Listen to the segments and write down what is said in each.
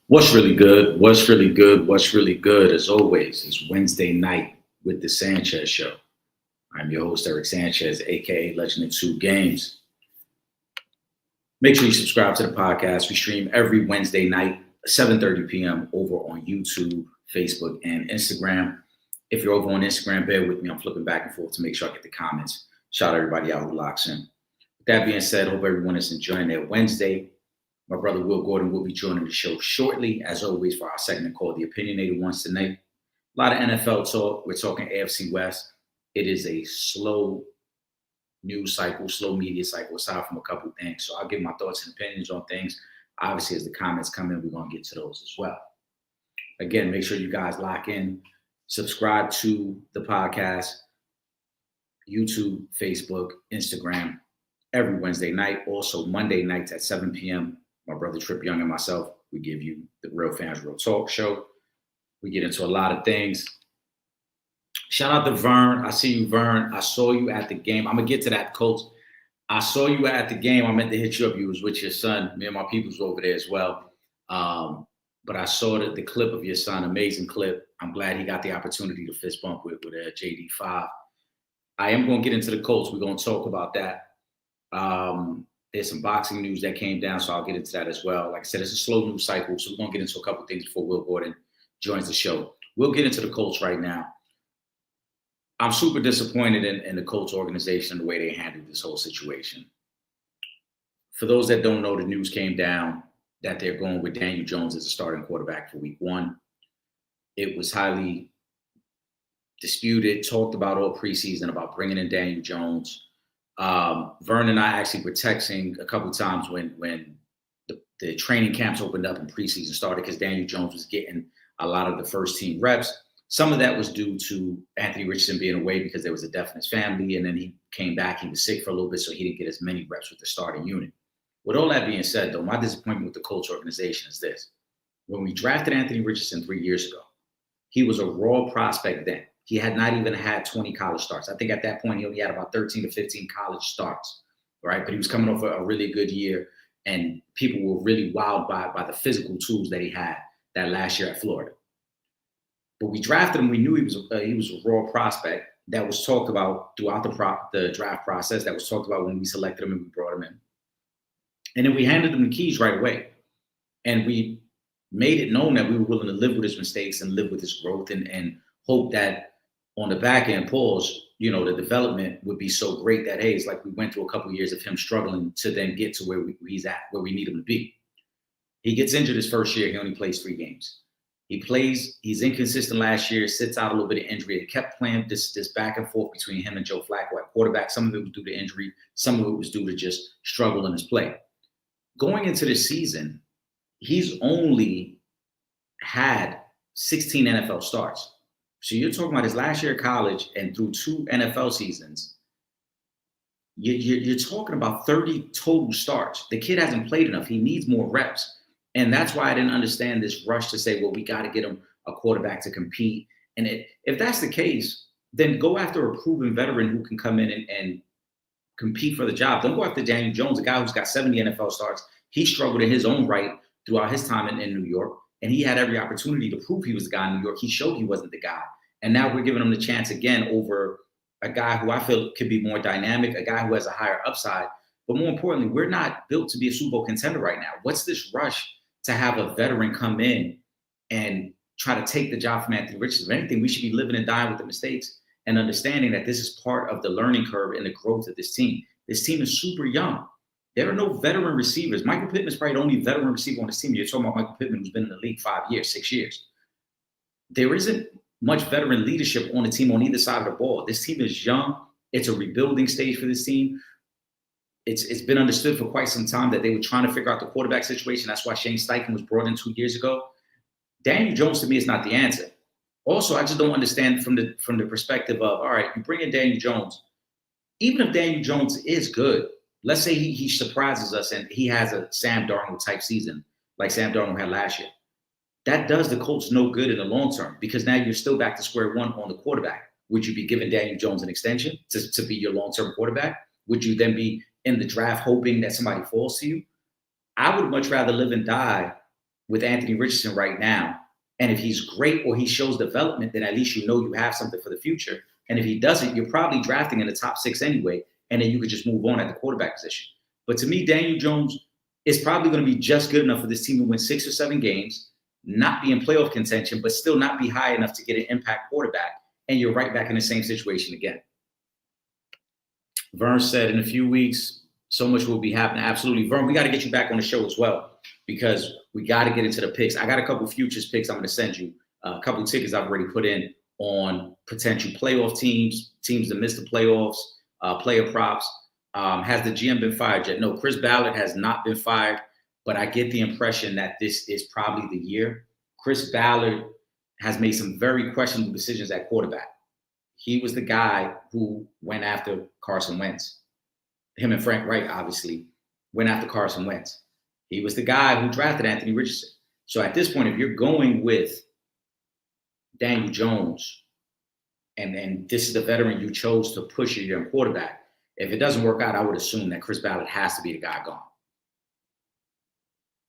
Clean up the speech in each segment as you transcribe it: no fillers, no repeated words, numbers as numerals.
What's really good? What's really good? What's really good? As always, it's Wednesday night with the Sanchez Show. I'm your host, Eric Sanchez, aka Legend in Two Games. Make sure you subscribe to the podcast. We stream every Wednesday night, 7:30 p.m. over on YouTube, Facebook, and Instagram. If you're over on Instagram, bear with me. I'm flipping back and forth to make sure I get the comments. Shout out everybody out who locks in. With that being said, hope everyone is enjoying their Wednesday. My brother Will Gordon will be joining the show shortly, as always, for our segment called The Opinionated Ones tonight. A lot of NFL talk. We're talking AFC West. It is a slow news cycle, slow media cycle, aside from a couple of things. So I'll give my thoughts and opinions on things. Obviously, as the comments come in, we're going to get to those as well. Again, make sure you guys lock in, subscribe to the podcast, YouTube, Facebook, Instagram, every Wednesday night. Also, Monday nights at 7 p.m., my brother Trip Young and myself, we give you the Real Fans Real Talk show. We get into a lot of things. Shout out to Vern. I see you, Vern. I saw you at the game. I'm going to get to that, Coach. I saw you at the game. I meant to hit you up. You was with your son. Me and my peoples were over there as well. But I saw the clip of your son. Amazing clip. I'm glad he got the opportunity to fist bump with JD5. I am going to get into the Colts. We're going to talk about that. There's some boxing news that came down, so I'll get into that as well. Like I said, it's a slow news cycle, so we're going to get into a couple of things before Will Gordon joins the show. We'll get into the Colts right now. I'm super disappointed in the Colts organization, the way they handled this whole situation. For those that don't know, the news came down that they're going with Daniel Jones as a starting quarterback for week one. It was highly disputed, talked about all preseason about bringing in Daniel Jones. Vern and I actually were texting a couple of times when the training camps opened up and preseason started because Daniel Jones was getting a lot of the first team reps. Some of that was due to Anthony Richardson being away because there was a death in his family, and then he came back. He was sick for a little bit, so he didn't get as many reps with the starting unit. With all that being said, though, my disappointment with the Colts organization is this. When we drafted Anthony Richardson 3 years ago, he was a raw prospect then. He had not even had 20 college starts. I think at that point, he only had about 13 to 15 college starts, right? But he was coming off a really good year, and people were really wowed by the physical tools that he had that last year at Florida. But we drafted him. We knew he was a raw prospect that was talked about throughout the draft process, that was talked about when we selected him and we brought him in. And then we handed him the keys right away. And we made it known that we were willing to live with his mistakes and live with his growth and hope that on the back end, the development would be so great that, hey, it's like we went through a couple of years of him struggling to then get to where he's at, where we need him to be. He gets injured his first year. He only plays 3 games. He's inconsistent last year, sits out a little bit of injury. It kept playing this back and forth between him and Joe Flacco at quarterback. Some of it was due to injury. Some of it was due to just struggle in his play. Going into this season, he's only had 16 NFL starts. So you're talking about his last year of college and through 2 NFL seasons, you're talking about 30 total starts. The kid hasn't played enough. He needs more reps. And that's why I didn't understand this rush to say, well, we got to get him a quarterback to compete. And if that's the case, then go after a proven veteran who can come in and compete for the job. Don't go after Daniel Jones, a guy who's got 70 NFL starts. He struggled in his own right throughout his time in New York. And he had every opportunity to prove he was the guy in New York. He showed he wasn't the guy. And now we're giving him the chance again over a guy who I feel could be more dynamic, a guy who has a higher upside. But more importantly, we're not built to be a Super Bowl contender right now. What's this rush to have a veteran come in and try to take the job from Anthony Richardson? If anything, we should be living and dying with the mistakes and understanding that this is part of the learning curve and the growth of this team. This team is super young. There are no veteran receivers. Michael Pittman is probably the only veteran receiver on this team. You're talking about Michael Pittman, who's been in the league 5 years, 6 years. There isn't much veteran leadership on the team on either side of the ball. This team is young. It's a rebuilding stage for this team. It's been understood for quite some time that they were trying to figure out the quarterback situation. That's why Shane Steichen was brought in 2 years ago. Daniel Jones, to me, is not the answer. Also, I just don't understand from the perspective of, all right, you bring in Daniel Jones. Even if Daniel Jones is good, let's say he surprises us and he has a Sam Darnold type season like Sam Darnold had last year. That does the Colts no good in the long term because now you're still back to square one on the quarterback. Would you be giving Daniel Jones an extension to be your long-term quarterback? Would you then be in the draft hoping that somebody falls to you? I would much rather live and die with Anthony Richardson right now. And if he's great or he shows development, then at least you know you have something for the future. And if he doesn't, you're probably drafting in the top 6 anyway, and then you could just move on at the quarterback position. But to me, Daniel Jones is probably going to be just good enough for this team to win 6 or 7 games, not be in playoff contention, but still not be high enough to get an impact quarterback. And you're right back in the same situation again. Vern said in a few weeks, so much will be happening. Absolutely. Vern, we got to get you back on the show as well, because we got to get into the picks. I got a couple futures picks I'm going to send you, a couple of tickets I've already put in on potential playoff teams that miss the playoffs, player props. Has the GM been fired yet? No, Chris Ballard has not been fired, but I get the impression that this is probably the year. Chris Ballard has made some very questionable decisions at quarterback. He was the guy who went after Carson Wentz. Him and Frank Wright, obviously, went after Carson Wentz. He was the guy who drafted Anthony Richardson. So at this point, if you're going with Daniel Jones, and this is the veteran you chose to push your young quarterback, if it doesn't work out, I would assume that Chris Ballard has to be the guy gone.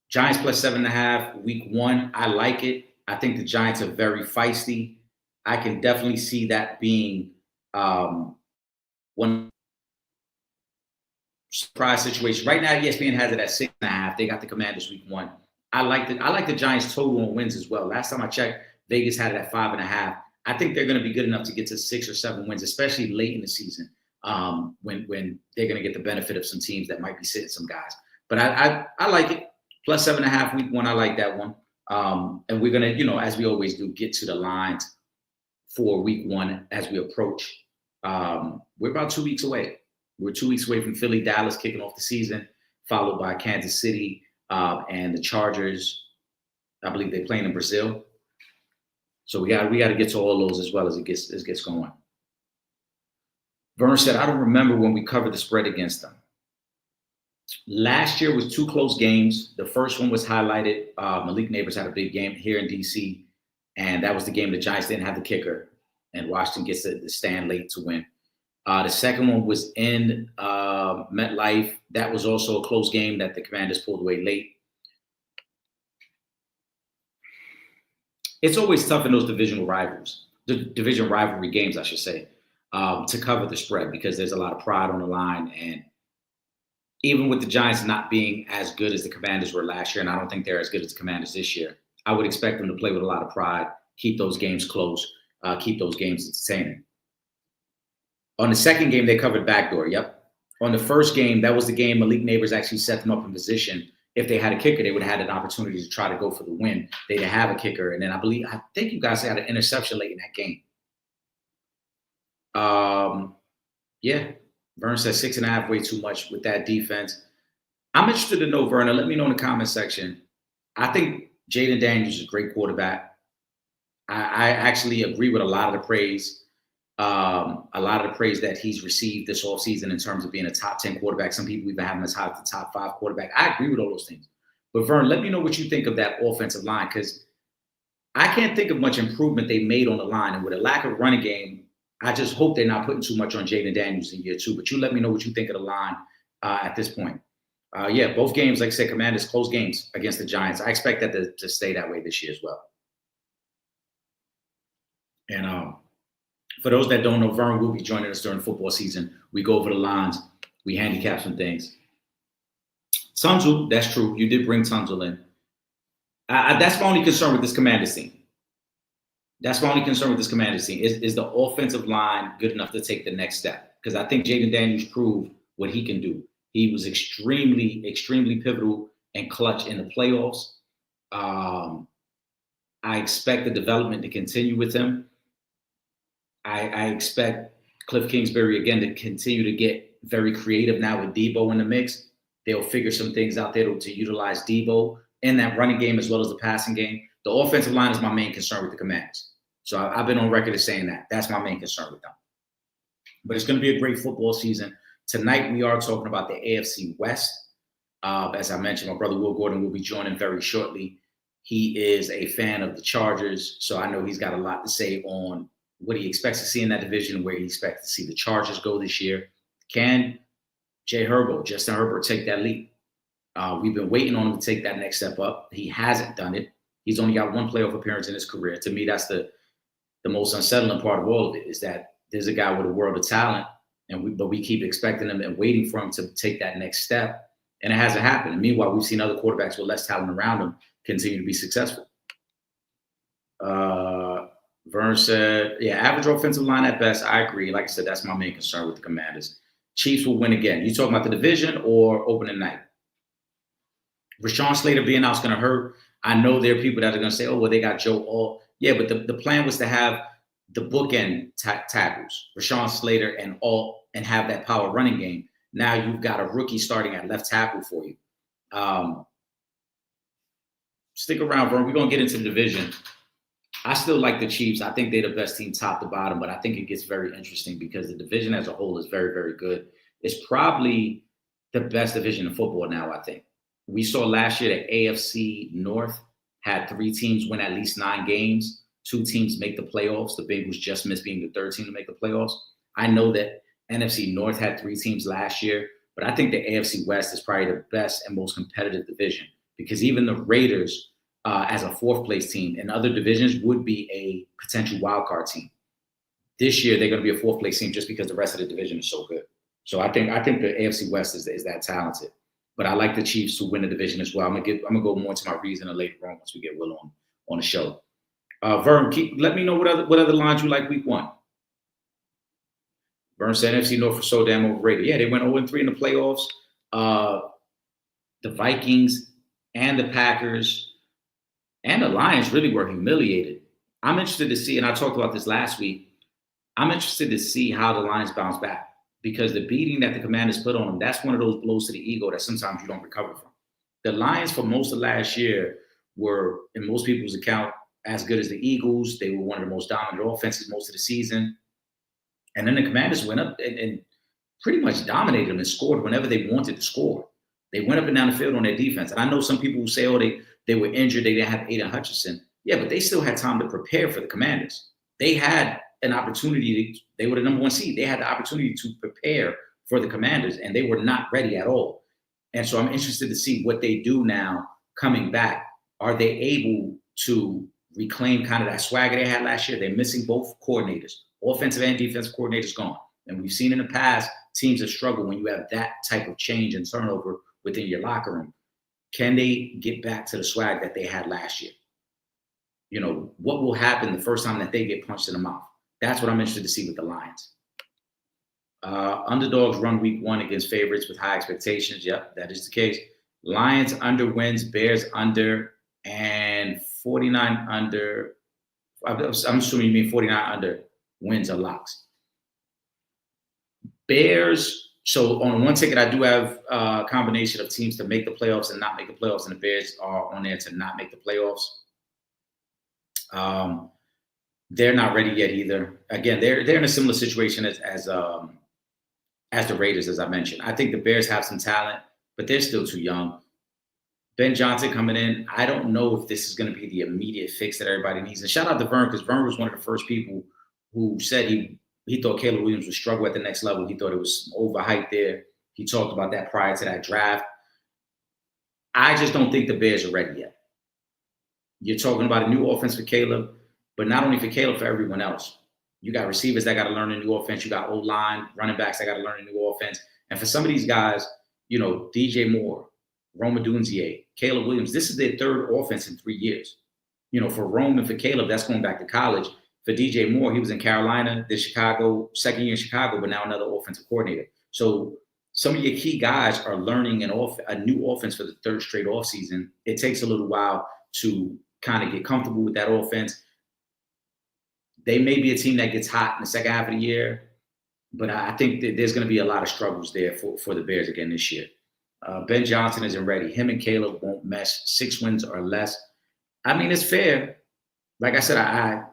Giants plus 7.5, week 1. I like it. I think the Giants are very feisty. I can definitely see that being one surprise situation. Right now, ESPN has it at 6.5. They got the Commanders week 1. I like the Giants total on wins as well. Last time I checked, Vegas had it at 5.5. I think they're going to be good enough to get to 6 or 7 wins, especially late in the season, when they're going to get the benefit of some teams that might be sitting some guys. But I like it. Plus 7.5 week 1. I like that one. And we're going to, as we always do, get to the lines for week 1 as we approach. We're about 2 weeks away. We're 2 weeks away from Philly, Dallas kicking off the season, followed by Kansas City and the Chargers. I believe they're playing in Brazil. So we got to get to all those as well as it gets going. Vern said, I don't remember when we covered the spread against them. Last year was 2 close games. The first one was highlighted. Malik Neighbors had a big game here in D.C., and that was the game the Giants didn't have the kicker, and Washington gets to stand late to win. The second one was in MetLife. That was also a close game that the Commanders pulled away late. It's always tough in those division rivalry games, I should say, to cover the spread, because there's a lot of pride on the line. And even with the Giants not being as good as the Commanders were last year, and I don't think they're as good as the Commanders this year, I would expect them to play with a lot of pride, keep those games close, keep those games entertaining. On the second game, they covered backdoor. Yep. On the first game, that was the game Malik Neighbors actually set them up in position. If they had a kicker, they would have had an opportunity to try to go for the win. They didn't have a kicker. And then I think you guys had an interception late in that game. Yeah. Vern says 6.5, way too much with that defense. I'm interested to know, Verna, let me know in the comment section. I think Jaden Daniels is a great quarterback. I actually agree with a lot of the praise. That he's received this offseason in terms of being a top 10 quarterback. Some people even have him as high as the top 5 quarterback. I agree with all those things. But Vern, let me know what you think of that offensive line, because I can't think of much improvement they made on the line. And with a lack of running game, I just hope they're not putting too much on Jaden Daniels in year 2. But you let me know what you think of the line at this point. Both games, like I said, Commanders close games against the Giants. I expect that to stay that way this year as well. And for those that don't know, Vern will be joining us during football season. We go over the lines. We handicap some things. Tunzel, that's true. You did bring Tunzel in. That's my only concern with this Commanders team. Is the offensive line good enough to take the next step? Because I think Jaden Daniels proved what he can do. He was extremely, extremely pivotal and clutch in the playoffs. I expect the development to continue with him. I expect Cliff Kingsbury, again, to continue to get very creative now with Debo in the mix. They'll figure some things out there to utilize Debo in that running game as well as the passing game. The offensive line is my main concern with the Commanders. So I've been on record as saying that. That's my main concern with them. But it's going to be a great football season. Tonight, we are talking about the AFC West. As I mentioned, my brother Will Gordon will be joining very shortly. He is a fan of the Chargers, so I know he's got a lot to say on what he expects to see in that division, where he expects to see the Chargers go this year. Can Justin Herbert take that leap? We've been waiting on him to take that next step up. He hasn't done it. He's only got one playoff appearance in his career. To me, that's the most unsettling part of all of it, is that there's a guy with a world of talent, but we keep expecting him and waiting for him to take that next step, and it hasn't happened. And meanwhile, we've seen other quarterbacks with less talent around him continue to be successful. Vern said, yeah, average offensive line at best. I agree. Like I said, that's my main concern with the Commanders. Chiefs will win again. You talking about the division or opening night? Rashawn Slater being out is going to hurt. I know there are people that are going to say, oh, well, they got Joe Alt. Yeah, but the plan was to have the bookend tackles, Rashawn Slater and Alt, and have that power running game. Now you've got a rookie starting at left tackle for you. Stick around, Vern. We're going to get into the division. I still like the Chiefs. I think they're the best team top to bottom, but I think it gets very interesting because the division as a whole is very, very good. It's probably the best division in football now, I think. We saw last year that AFC North had 3 teams win at least 9 games. 2 teams make the playoffs. The Bengals just missed being the 3rd team to make the playoffs. I know that NFC North had 3 teams last year, but I think the AFC West is probably the best and most competitive division because even the Raiders, as a 4th place team in other divisions, would be a potential wild card team. This year, they're going to be a 4th place team just because the rest of the division is so good. So I think the AFC West is that talented. But I like the Chiefs to win the division as well. I'm gonna go more into my reasoning later on once we get Will on the show. Vern, let me know what other lines you like week 1. Vern said NFC North was so damn overrated. Yeah, they went 0-3 in the playoffs. The Vikings and the Packers and the Lions really were humiliated. I'm interested to see, and I talked about this last week, I'm interested to see how the Lions bounce back because the beating that the Commanders put on them, that's one of those blows to the ego that sometimes you don't recover from. The Lions for most of last year were, in most people's account, as good as the Eagles. They were one of the most dominant offenses most of the season. And then the Commanders went up and pretty much dominated them and scored whenever they wanted to score. They went up and down the field on their defense. And I know some people will say, oh, they were injured, they didn't have Aiden Hutchinson. Yeah, but they still had time to prepare for the Commanders. They had an opportunity. They were the number 1 seed. They had the opportunity to prepare for the Commanders, and they were not ready at all. And so I'm interested to see what they do now coming back. Are they able to reclaim kind of that swagger they had last year? They're missing both coordinators, offensive and defensive coordinators gone. And we've seen in the past, teams have struggled when you have that type of change and turnover within your locker room. Can they get back to the swag that they had last year? You know, what will happen the first time that they get punched in the mouth? That's what I'm interested to see with the Lions. Underdogs run week 1 against favorites with high expectations. Yep, that is the case. Lions under wins, Bears under, and 49 under. I'm assuming you mean 49 under wins or locks. Bears. So on one ticket, I do have a combination of teams to make the playoffs and not make the playoffs, and the Bears are on there to not make the playoffs. They're not ready yet either. Again, they're in a similar situation as the Raiders, as I mentioned. I think the Bears have some talent, but they're still too young. Ben Johnson coming in, I don't know if this is going to be the immediate fix that everybody needs. And shout out to Vern, because Vern was one of the first people who said he thought Caleb Williams would struggle at the next level. He thought it was overhyped there. He talked about that prior to that draft. I just don't think the Bears are ready yet. You're talking about a new offense for Caleb, but not only for Caleb, for everyone else. You got receivers that got to learn a new offense. You got O-line, running backs that got to learn a new offense. And for some of these guys, you know, DJ Moore, Rome Odunze, Caleb Williams, this is their 3rd offense in 3 years. You know, for Rome and for Caleb, that's going back to college. For DJ Moore, he was in Carolina, then Chicago, 2nd year in Chicago, but now another offensive coordinator. So some of your key guys are learning a new offense for the 3rd straight offseason. It takes a little while to kind of get comfortable with that offense. They may be a team that gets hot in the second half of the year, but I think that there's going to be a lot of struggles there for the Bears again this year. Ben Johnson isn't ready. Him and Caleb won't mesh. 6 wins or less. I mean, it's fair. Like I said, I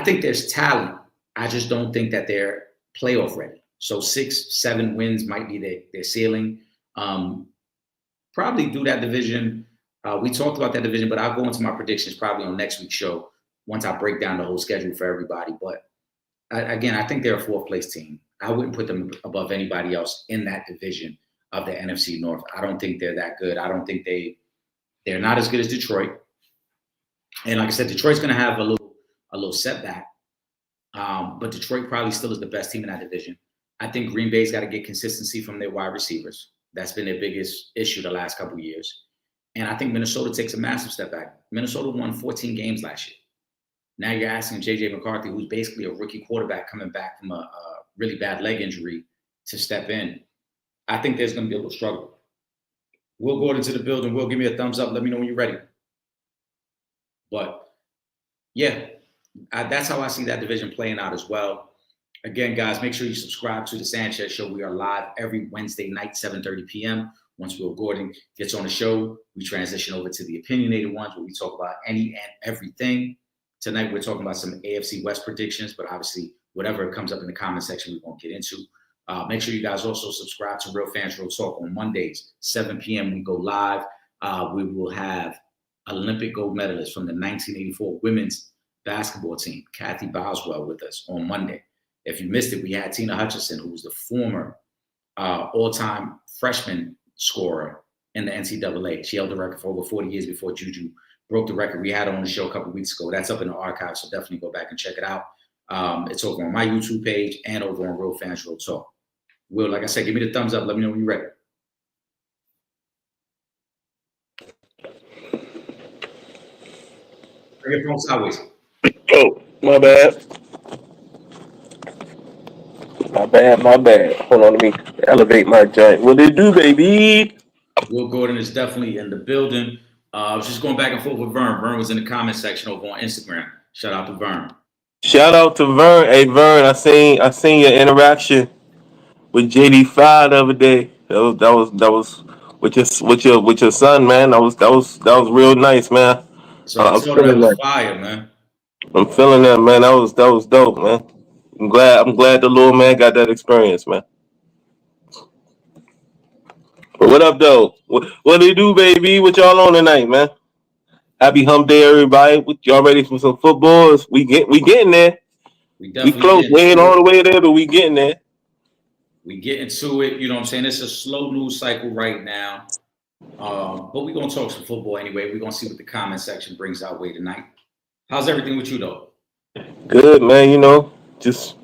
think there's talent. I just don't think that they're playoff ready. So 6-7 wins might be their ceiling. Probably do that division. We talked about that division, but I'll go into my predictions probably on next week's show once I break down the whole schedule for everybody. But again, I think they're a 4th place team. I wouldn't put them above anybody else in that division. of the NFC North. I don't think they're that good. I don't think they're not as good as Detroit. And like I said, Detroit's going to have a little setback. But Detroit probably still is the best team in that division. I think Green Bay's got to get consistency from their wide receivers. That's been their biggest issue the last couple of years. And I think Minnesota takes a massive step back. Minnesota won 14 games last year. Now you're asking J.J. McCarthy, who's basically a rookie quarterback coming back from a really bad leg injury, to step in. I think there's going to be a little struggle. Will go into the building. Will, give me a thumbs up. Let me know when you're ready. But, yeah, that's how I see that division playing out as well. Again, guys, make sure you subscribe to the Sanchez Show. We are live every Wednesday night, 7:30 p.m. Once Will Gordon gets on the show, we transition over to the opinionated ones where we talk about any and everything. Tonight, we're talking about some AFC West predictions, but obviously, whatever comes up in the comment section, we won't get into. Make sure you guys also subscribe to Real Fans Real Talk on Mondays, 7 p.m. We go live. We will have Olympic gold medalist from the 1984 women's basketball team, Kathy Boswell, with us on Monday. If you missed it, we had Tina Hutchinson, who was the former all-time freshman scorer in the NCAA. She held the record for over 40 years before Juju broke the record. We had her on the show a couple of weeks ago. That's up in the archive, so definitely go back and check it out. It's over on my YouTube page and over on Real Fans Real Talk. Will, like I said, give me the thumbs up. Let me know when you're ready. Bring your phone sideways. Oh, my bad. My bad. Hold on, let me elevate my joint. What it do, baby? Will Gordon is definitely in the building. I was just going back and forth with Vern. Vern was in the comment section over on Instagram. Shout out to Vern. Shout out to Vern. Hey, Vern, I seen your interaction with JD5 the other day. That was with your son, man. That was real nice, man. So I told her that was fire, man. I'm feeling that, man. That was dope, man. I'm glad the little man got that experience, man. But what up, though? What do you do, baby? What y'all on tonight, man? Happy hump day, everybody. Y'all ready for some footballs? We getting there. We close. We ain't all the way there, but we getting there. We get into it. You know what I'm saying? It's a slow news cycle right now. But we're going to talk some football anyway. We're going to see what the comment section brings our way tonight. How's everything with you, though? Good, man. You know, just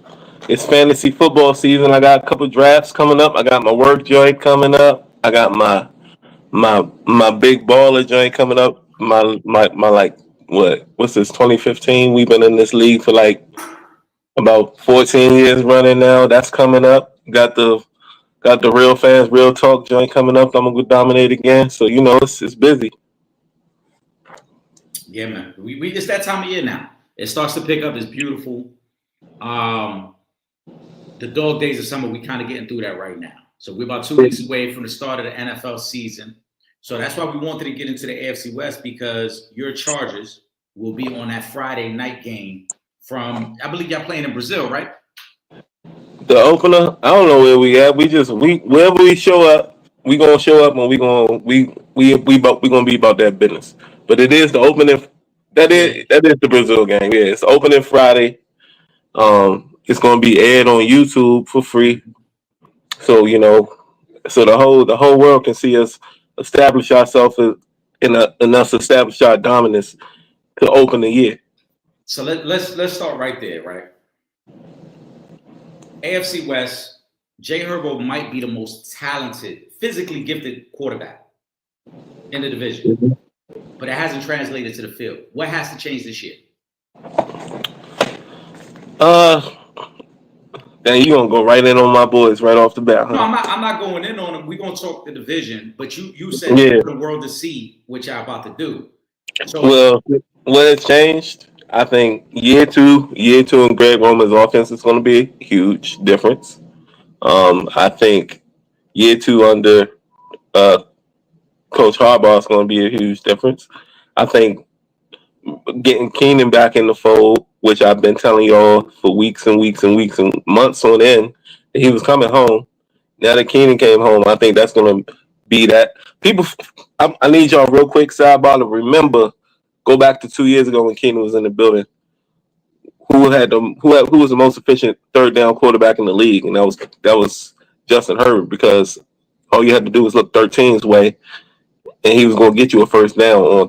it's fantasy football season. I got a couple drafts coming up. I got my work joint coming up. I got my big baller joint coming up. My like what's this 2015? We've been in this league for like about 14 years running now. That's coming up. Got the Real Fans Real Talk joint coming up. I'm gonna go dominate again. So you know it's busy. Yeah, man. We it's that time of year now. It starts to pick up. It's beautiful. The dog days of summer, we kind of getting through that right now. So we're about 2 weeks away from the start of the NFL season. So that's why we wanted to get into the AFC West, because your Chargers will be on that Friday night game from, I believe y'all playing in Brazil, right? The opener, I don't know where we at. Wherever we show up, we gonna show up and we gonna be about that business. But it is the opening. That is the Brazil game. Yeah, it's opening Friday. It's gonna be aired on YouTube for free. So you know, so the whole world can see us establish ourselves and us establish our dominance to open the year. So let's start right there, right? AFC West, Jay Herbo might be the most talented, physically gifted quarterback in the division, but it hasn't translated to the field. What has to change this year? Then you gonna go right in on my boys right off the bat, huh? No, I'm not going in on them. We're gonna talk the division, but you said for the world to see what y'all about to do. So what has changed? I think year two in Greg Roman's offense is going to be a huge difference. I think year two under Coach Harbaugh is going to be a huge difference. I think getting Keenan back in the fold, which I've been telling y'all for weeks and weeks and weeks and months on end, that he was coming home. Now that Keenan came home, I think that's going to be that. People, I need y'all real quick sidebar to remember. Go back to 2 years ago when Keenan was in the building. Who was the most efficient third down quarterback in the league? And that was Justin Herbert, because all you had to do was look 13's way, and he was going to get you a first down on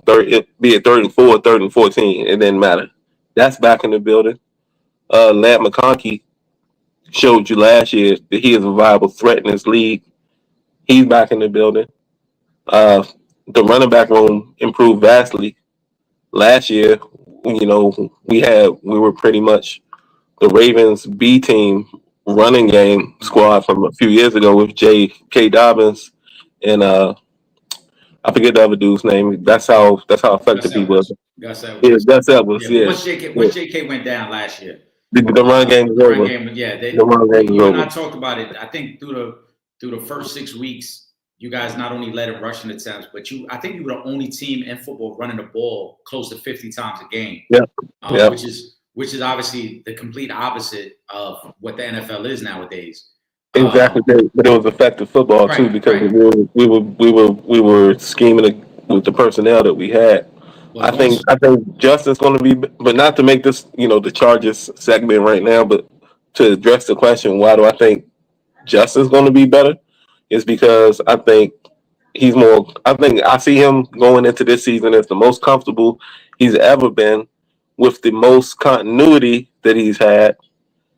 be it 3rd and 4, 3rd and 14. It didn't matter. That's back in the building. Lad McConkey showed you last year that he is a viable threat in this league. He's back in the building. The running back room improved vastly. Last year, you know, we were pretty much the Ravens B team running game squad from a few years ago with J.K. Dobbins and I forget the other dude's name. That's how Gus effective he was. Edwards. Gus Yeah, Edwards. Gus Edwards. Yeah, but Yeah. once JK went down last year, The run game is the run over. game, yeah, The run game is you and I over. talked about it. I think through the first 6 weeks, you guys not only led in rushing attempts, but I think you were the only team in football running the ball close to 50 times a game. Yeah. Which is obviously the complete opposite of what the NFL is nowadays. Exactly, but it was effective football too because we were scheming with the personnel that we had. Well, I think Justin's going to be, but not to make this the Chargers segment right now, but to address the question, why do I think Justin's going to be better? Is because I think he's more. I think I see him going into this season as the most comfortable he's ever been, with the most continuity that he's had,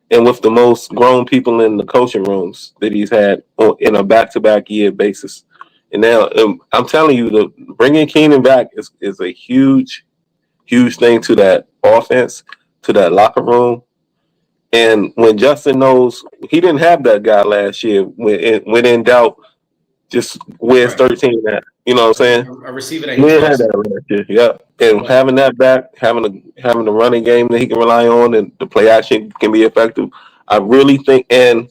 and with the most grown people in the coaching rooms that he's had in a back-to-back year basis. And now I'm telling you, bringing Keenan back is a huge, huge thing to that offense, to that locker room. And when Justin knows he didn't have that guy last year, when in doubt, just where's 13 at? You know what I'm saying? A receiver that he didn't had that last year. Yeah, and having that back, having a running game that he can rely on, and the play action can be effective. I really think, and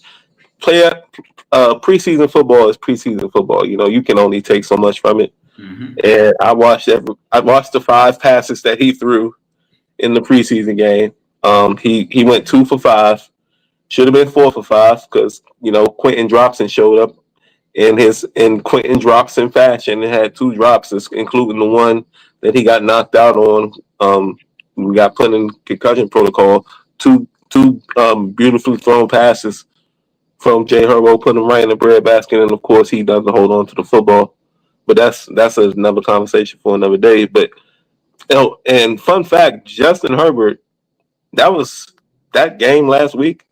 preseason football is preseason football. You know, you can only take so much from it. Mm-hmm. And I watched the 5 passes that he threw in the preseason game. He went 2 for 5. Should have been 4 for 5 because Quentin Dropson showed up in Quentin Dropson fashion and had 2 drops, including the one that he got knocked out on. We got put in concussion protocol. Two beautifully thrown passes from Jay Herbo, put him right in the breadbasket, and of course he doesn't hold on to the football. But that's another conversation for another day. But and fun fact, Justin Herbert, that game last week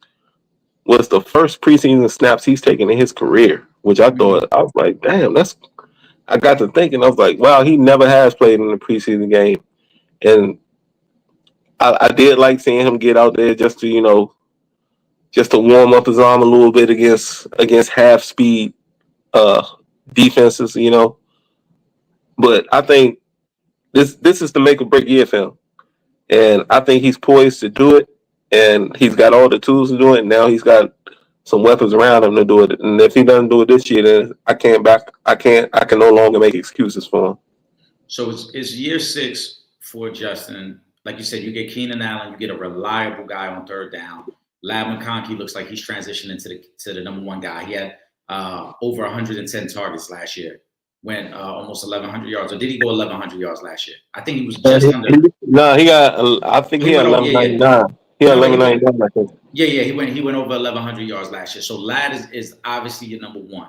was the first preseason snaps he's taken in his career, which I thought, I was like, damn, I got to thinking, I was like, wow, he never has played in a preseason game. And I did like seeing him get out there just to warm up his arm a little bit against half speed defenses, But I think this is the make or break year for him. And I think he's poised to do it, and he's got all the tools to do it. And now he's got some weapons around him to do it. And if he doesn't do it this year, then I can no longer make excuses for him. So it's year 6 for Justin. Like you said, you get Keenan Allen, you get a reliable guy on 3rd down. Lad McConkey looks like he's transitioning to the number 1 guy. He had over 110 targets last year. Went almost 1,100 yards, or did he go 1,100 yards last year? I think he was just under. No, he got. I think he had 1,199. He had 1,199. I think. Yeah, he went over 1,100 yards last year. So Lad is obviously your number 1.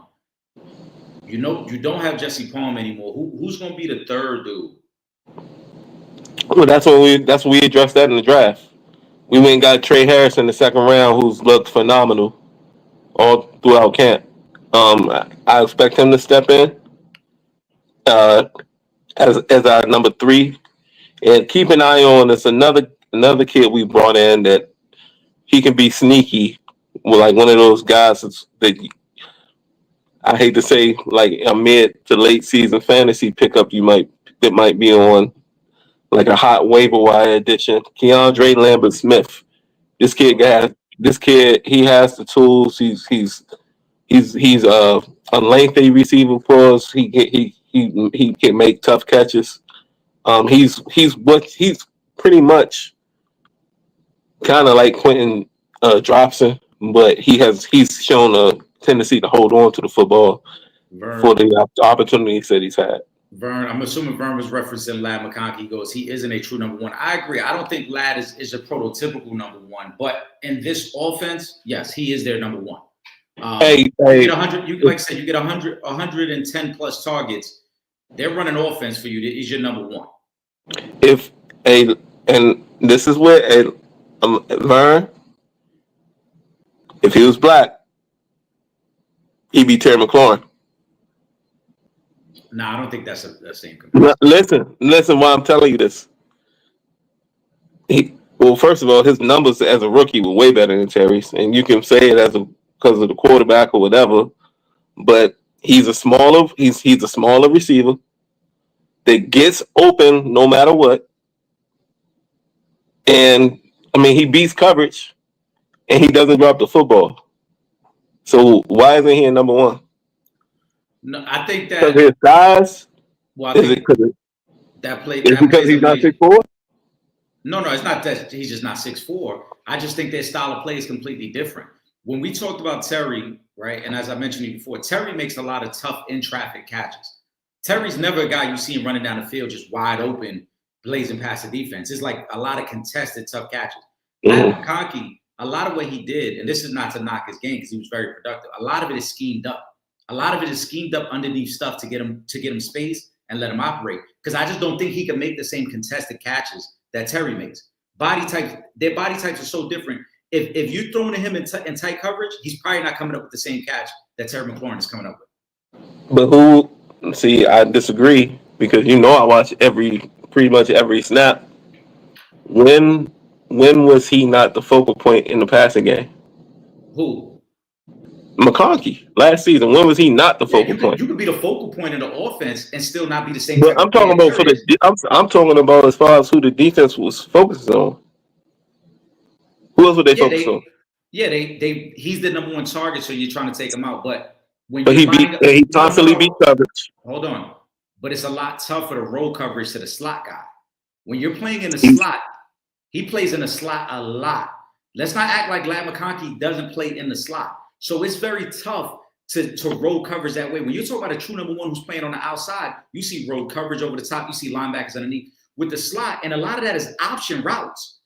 You don't have Jesse Palm anymore. Who's going to be the 3rd dude? Well, that's what we addressed that in the draft. We went and got Trey Harris in the 2nd round, who's looked phenomenal all throughout camp. I expect him to step in as our number 3, and keep an eye on this another kid we brought in that he can be sneaky, like one of those guys that I hate to say, like a mid to late season fantasy pickup that might be on like a hot waiver wire addition. Keandre Lambert Smith. This kid he has the tools. He's a lengthy receiver for us. He can make tough catches. He's pretty much kind of like Quentin Dropson, but he's shown a tendency to hold on to the football for the opportunities that he's had. Vern, I'm assuming Vern was referencing Lad McConkey. He goes, he isn't a true number 1. I agree. I don't think Lad is a prototypical number 1, but in this offense, yes, he is their number 1. Hey, You get 100. You like I said, you get 110 plus targets. They're running offense for you. Is your number one. if a and this is where Vern, if he was black, he'd be Terry McLaurin. No, I don't think that's the same comparison. Listen. Why I'm telling you this. Well, first of all, his numbers as a rookie were way better than Terry's, and you can say it because of the quarterback or whatever. But he's a smaller receiver that gets open no matter what, and I mean he beats coverage, and he doesn't drop the football. So why isn't he in number one? No, I think Because of that. his size? Well, I Is it think because that because plays a he's not major. 6'4"? No, it's not that he's just not 6'4". I just think their style of play is completely different. When we talked about Terry, right, and as I mentioned to you before, Terry makes a lot of tough in traffic catches. Terry's never a guy you see him running down the field just wide open, blazing past the defense. It's like a lot of contested tough catches. Pat Mm-hmm. McConkey, a lot of what he did, and this is not to knock his game because he was very productive. A lot of it is schemed up. A lot of it is schemed up underneath stuff to get him space and let him operate. Because I just don't think he can make the same contested catches that Terry makes. Their body types are so different. If you're throwing to him in tight coverage, he's probably not coming up with the same catch that Terry McLaurin is coming up with. But who? See, I disagree because I watch pretty much every snap. When when was he not the focal point in the passing game? Who? McConkey last season. When was he not the Yeah, focal point? you could be the focal point of the offense and still not be the same But type I'm of player talking that about for Terry is. I'm talking about as far as who the defense was focused on. Who else were they Yeah, focused on? he's the number one target, so you're trying to take him out. But when But you're lining up, he constantly beat no, coverage. hold on. But it's a lot tougher to roll coverage to the slot guy. When you're playing in the He's slot, he plays in the slot a lot. Let's not act like Glad McConkey doesn't play in the slot. So it's very tough to roll coverage that way. When you talk about a true number one who's playing on the outside, you see roll coverage over the top, you see linebackers underneath. With the slot, and a lot of that is option routes.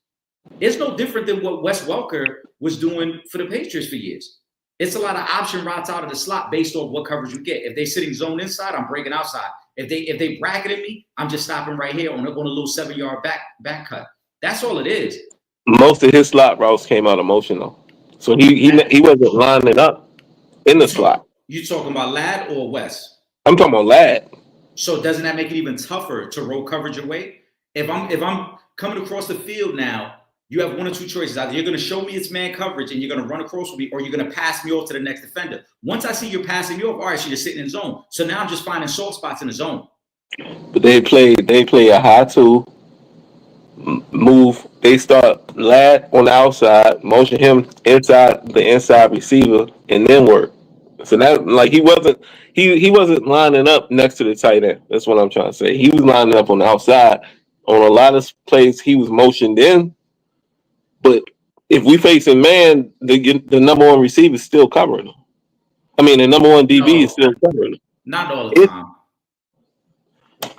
It's no different than what Wes Welker was doing for the Patriots for years. It's a lot of option routes out of the slot based on what coverage you get. If they're sitting zone inside, I'm breaking outside. If they bracketed me, I'm just stopping right here on a little 7-yard back cut. That's all it is. Most of his slot routes came out of motion though, so Lad, he wasn't lining up in the slot. You talking about Lad or Wes? I'm talking about Lad. So doesn't that make it even tougher to roll coverage away? If I'm coming across the field now, you have one or two choices. Either you're going to show me it's man coverage and you're going to run across with me, or you're going to pass me off to the next defender. Once I see you're passing me off, all right, so you're sitting in zone. So now I'm just finding soft spots in the zone. But they play a high two move. They start Lad on the outside, motion him inside the inside receiver, and then work. So that like he wasn't lining up next to the tight end. That's what I'm trying to say. He was lining up on the outside. On a lot of plays, he was motioned in. But if we facing man, the number one receiver is still covering him. I mean, the number one DB is No, still covering him. not all the time.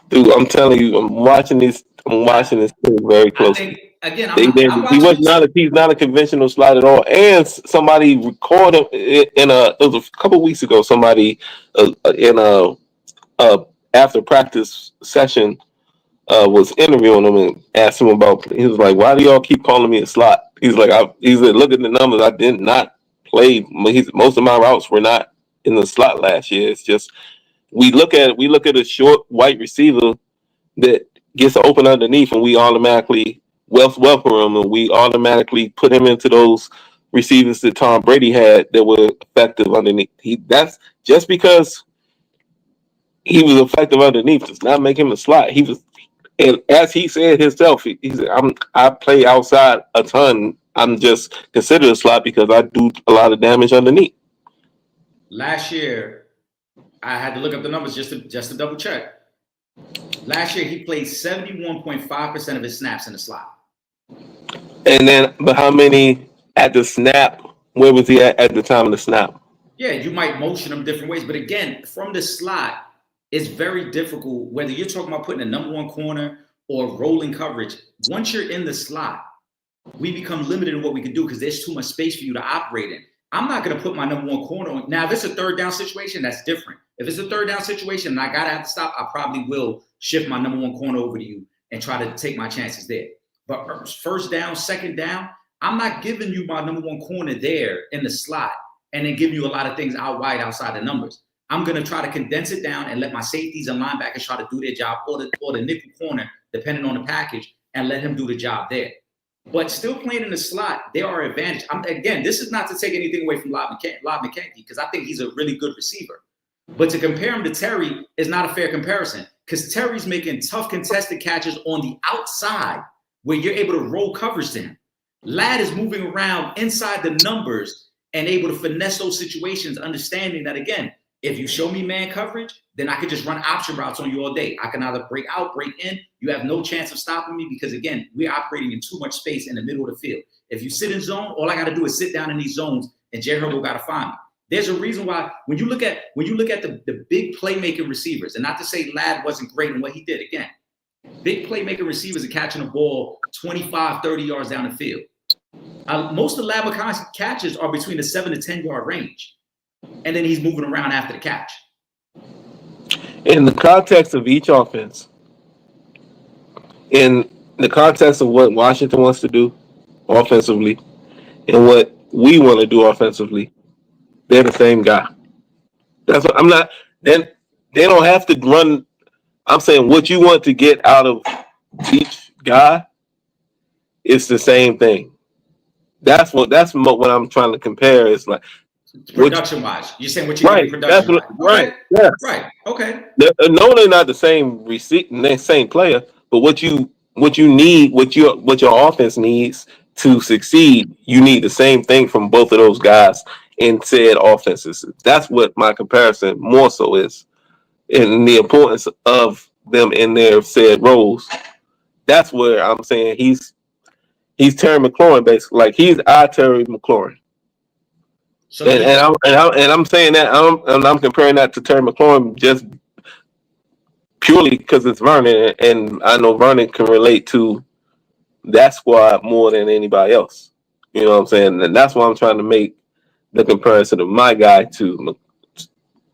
Dude, I'm telling you, I'm watching this. I'm watching this thing very I closely. think again, I'm He watching was it not too. he's not a conventional slide at all. And somebody recorded it was a couple weeks ago. Somebody in a after practice session was interviewing him and asked him about. He was like, "Why do y'all keep calling me a slot?" He's like, he said, "Look at the numbers. I did not play. Most of my routes were not in the slot last year. It's just we look at a short white receiver that gets open underneath, and we automatically welcome him, and we automatically put him into those receivers that Tom Brady had that were effective underneath. That's just because he was effective underneath does not make him a slot. He was, and as he said himself, he said, I play outside a ton. I'm just considered a slot because I do a lot of damage underneath." Last year, I had to look up the numbers just to double check. Last year, he played 71.5% of his snaps in the slot. And then, but how many at the snap? Where was he at the time of the snap? Yeah, you might motion him different ways, but again, from the slot, it's very difficult whether you're talking about putting a number one corner or rolling coverage. Once you're in the slot, we become limited in what we can do because there's too much space for you to operate in. I'm not going to put my number one corner on. Now, if it's a third down situation, that's different. If it's a third down situation and I got to have to stop, I probably will shift my number one corner over to you and try to take my chances there. But first down, second down, I'm not giving you my number one corner there in the slot and then give you a lot of things out wide outside the numbers. I'm going to try to condense it down and let my safeties and linebackers try to do their job, or the nickel corner, depending on the package, and let him do the job there. But still playing in the slot, there are advantages. Again, this is not to take anything away from Lob McKenzie, because I think he's a really good receiver. But to compare him to Terry is not a fair comparison, because Terry's making tough contested catches on the outside where you're able to roll coverage to him. Ladd is moving around inside the numbers and able to finesse those situations, understanding that, again, if you show me man coverage, then I could just run option routes on you all day. I can either break out, break in. You have no chance of stopping me because, again, we're operating in too much space in the middle of the field. If you sit in zone, all I got to do is sit down in these zones, and Jay Herbo got to find me. There's a reason why when you look at the big playmaking receivers, and not to say Ladd wasn't great in what he did, again, big playmaking receivers are catching the ball 25, 30 yards down the field. Most of Ladd McConkey's catches are between the 7 to 10 yard range. And then he's moving around after the catch. In the context of each offense, in the context of what Washington wants to do offensively and what we want to do offensively, they're the same guy. That's what I'm not. Then they don't have to run. I'm saying what you want to get out of each guy, it's the same thing. That's what I'm trying to compare. Is like. Production wise, you're saying what you right? Production that's what, right. Yes. Right. Okay. No, they're not the same player, but what you need, what your offense needs to succeed, you need the same thing from both of those guys in said offenses. That's what my comparison more so is, and the importance of them in their said roles. That's where I'm saying he's Terry McLaurin, basically. Like he's our Terry McLaurin. So I'm saying that I'm comparing that to Terry McLaurin just purely because it's Vernon, and I know Vernon can relate to that squad more than anybody else. You know what I'm saying? And that's why I'm trying to make the comparison of my guy to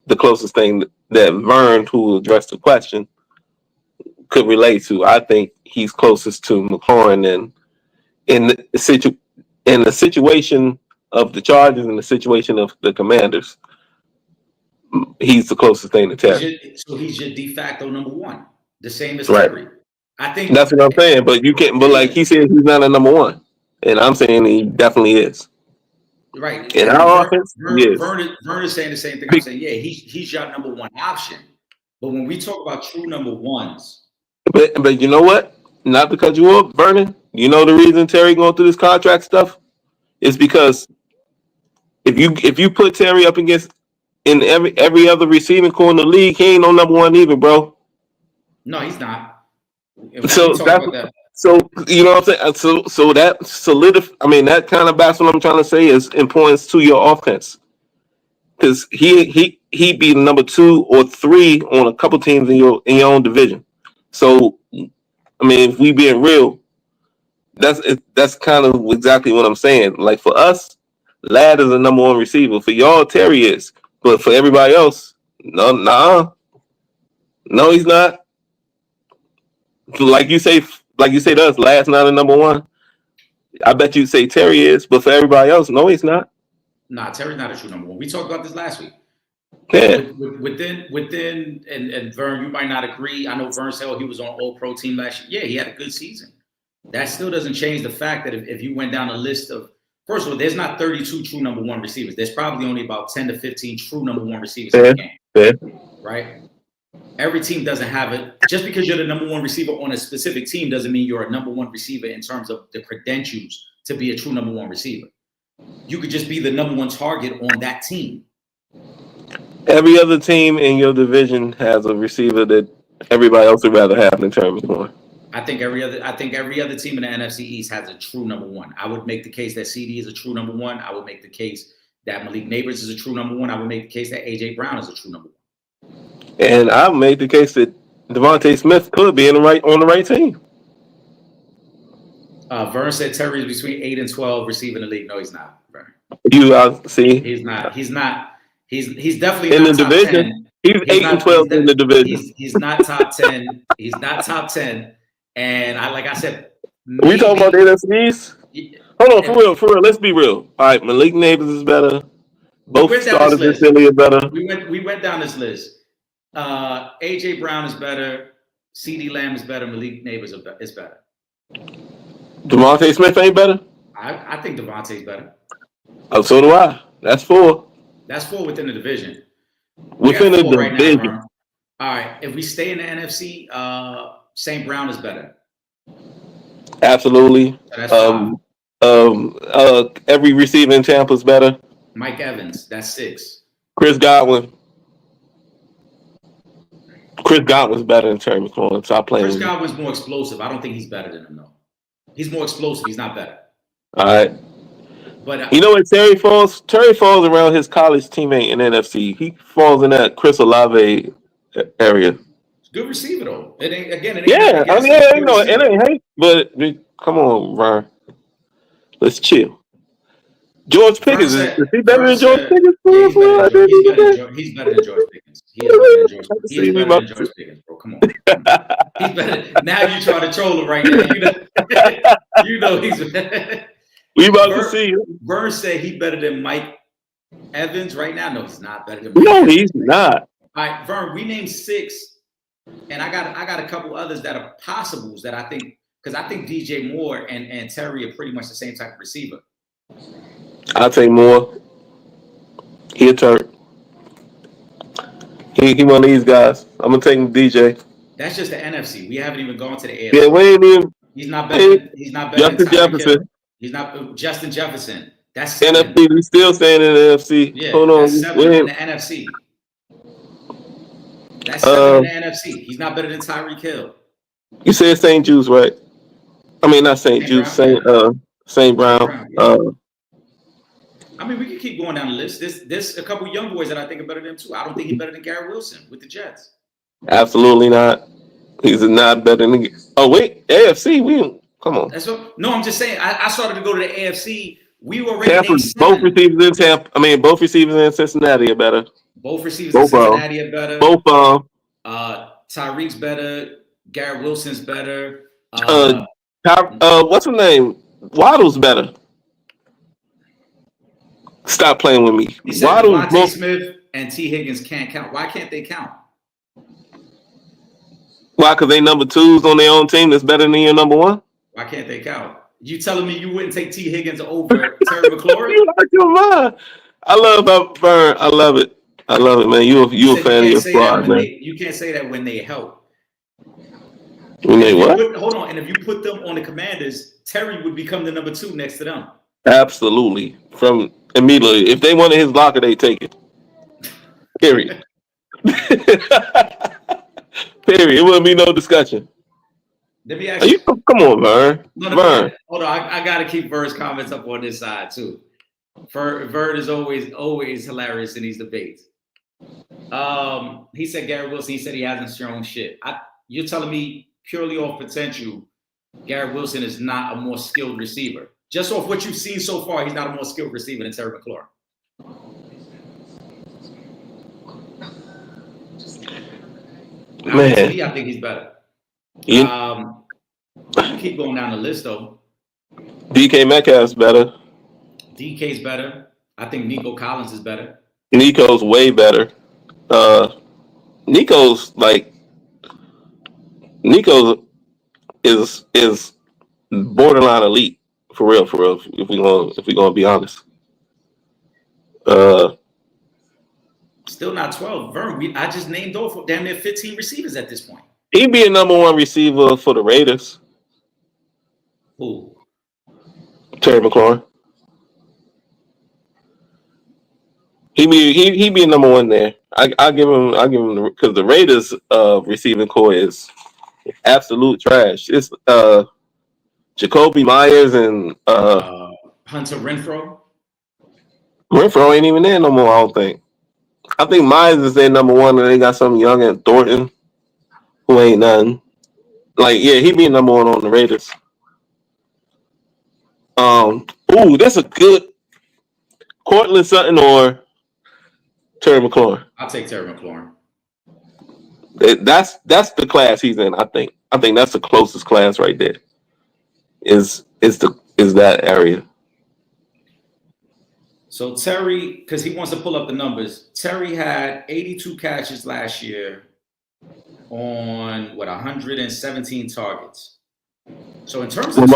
the closest thing that Vern, who addressed the question, could relate to. I think he's closest to McLaurin, and in the situation of the Chargers and the situation of the Commanders, he's the closest thing to Terry. So he's your de facto number one, the same as Terry. I think that's what I'm saying. But you can't. But like he said, he's not a number one, and I'm saying he definitely is. Right. In our offense, Vern is saying the same thing. I'm saying, yeah, he's your number one option. But when we talk about true number ones, but you know what? Not because you were Vernon. You know the reason Terry going through this contract stuff is because if you put Terry up against in every other receiving core in the league, he ain't no number one either, bro. No, he's not. So you know what I'm saying. So that that kind of backs what I'm trying to say is importance to your offense, because he be number 2 or 3 on a couple teams in your own division. So I mean, if we being real, that's kind of exactly what I'm saying. Like for us, Ladd is the number 1 receiver. For y'all, Terry is. But for everybody else, no, he's not. Like you say to us, Ladd's not a number 1. I bet you say Terry is, but for everybody else, no, he's not. Nah, Terry's not a true number 1. We talked about this last week. Yeah. Within, and Vern, you might not agree. I know Vern said he was on All-Pro team last year. Yeah, he had a good season. That still doesn't change the fact that if you went down a list of, first of all, there's not 32 true number 1 receivers. There's probably only about 10 to 15 true number 1 receivers in the game. Yeah. Right? Every team doesn't have it. Just because you're the number 1 receiver on a specific team doesn't mean you're a number 1 receiver in terms of the credentials to be a true number 1 receiver. You could just be the number 1 target on that team. Every other team in your division has a receiver that everybody else would rather have in terms of one. I think every other team in the NFC East has a true number 1. I would make the case that CD is a true number 1. I would make the case that Malik Neighbors is a true number 1. I would make the case that AJ Brown is a true number 1. And I made the case that Devontae Smith could be on the right team. Vern said Terry is between 8 and 12 receiving the league. No, he's not, Vern. See He's not. He's not. He's definitely in the not top division. 10. He's He's 8-12 in the division. he's not top 10. He's not top 10. And like I said, We talking about the maybe NFC East? Hold on, for real. Let's be real. All right, Malik Neighbors is better. we Both went down this starters in list. Philly are better. We went down this list. AJ Brown is better. CD Lamb is better. Malik Neighbors is better. Devontae Smith ain't better. I think Devontae's better. Oh, so do I. That's 4. That's 4 within the division. Within the division. Right now, all right. If we stay in the NFC, St. Brown is better. Absolutely. So that's every receiver in Tampa is better. Mike Evans, that's 6. Chris Godwin's better than Terry McLaurin. Stop playing. Chris Godwin's more explosive. I don't think he's better than him though. He's more explosive. He's not better. All right. But you know what Terry falls? Terry falls around his college teammate in NFC. He falls in that Chris Olave area. Good receiver though. It ain't. Yeah, I mean, it ain't hate, but come on, Ryan. Let's chill. George Pickens is he better than George Pickens? He's better than George Pickens. He is better than George Pickens, bro. Come on. He's better. Now you try to troll him right now. You know he's. We about to see. Vern said he's better than Mike Evans right now. No, he's not better than. No, he's not. All right, Vern. We named 6, and I got a couple others that are possibles that I think, because I think DJ Moore and Terry are pretty much the same type of receiver. I'll take Moore. He a Turk. He one of these guys. I'm gonna take DJ. That's just the NFC. We haven't even gone to the AFC. Yeah, we ain't even. He's not better. He's not better. Justin Jefferson. He's not Justin Jefferson. That's NFC. We still staying in the NFC. Yeah, hold on. That's 7 in the NFC. That's 7 in the NFC. He's not better than Tyreek Hill. You said St. Jude's, right? I mean, not St. Jude's. St. Brown. I mean, we can keep going down the list. There's a couple young boys that I think are better than him too. I don't think he's better than Garrett Wilson with the Jets. Absolutely not. He's not better than. Oh wait, AFC. Come on. No, I'm just saying. I started to go to the AFC. We were already Tampa. Both receivers in Tampa. I mean, both receivers in Cincinnati are better. Both receivers in Cincinnati are better. Both Tyreek's better. Garrett Wilson's better. What's his name? Waddle's better. Stop playing with me. He said Devontae Smith and T. Higgins can't count. Why can't they count? Why? Because they number 2s on their own team that's better than your number 1? Why can't they count? You telling me you wouldn't take T. Higgins over Terry McLaurin? You like your mind. I love Vern. I love it. I love it, man. You a fan of your squad, man. You can't say that when they help. When they what? Hold on. And if you put them on the Commanders, Terry would become the number 2 next to them. Absolutely. From immediately. If they wanted his locker, they take it. Period. Period. It wouldn't be no discussion. Let me ask you. Come on, Vern. Vern. Hold on. I got to keep Vern's comments up on this side, too. Vern is always hilarious in these debates. He said Garrett Wilson, he said he hasn't shown shit. You're telling me purely off potential, Garrett Wilson is not a more skilled receiver. Just off what you've seen so far, he's not a more skilled receiver than Terry McLaurin. Man. To me, I think he's better. Yeah. Keep going down the list, though. DK Metcalf's better. DK's better. I think Nico Collins is better. Nico's way better. Nico is borderline elite for real. If we gonna be honest. Still not 12. Vern, I just named off damn near 15 receivers at this point. He'd be a number 1 receiver for the Raiders. Who? Terry McLaurin. He'd be a number 1 there. I give him because the Raiders receiving core is absolute trash. It's Jacoby Myers and Hunter Renfrow. Renfrow ain't even there no more, I don't think. I think Myers is their number 1, and they got some young and Thornton who ain't nothing. He'd be number 1 on the Raiders. That's a good. Cortland Sutton or Terry McLaurin. I'll take Terry McLaurin. That's the class he's in. I think that's the closest class right there. Is that area? So Terry, because he wants to pull up the numbers, Terry had 82 catches last year on 117 targets. So in terms of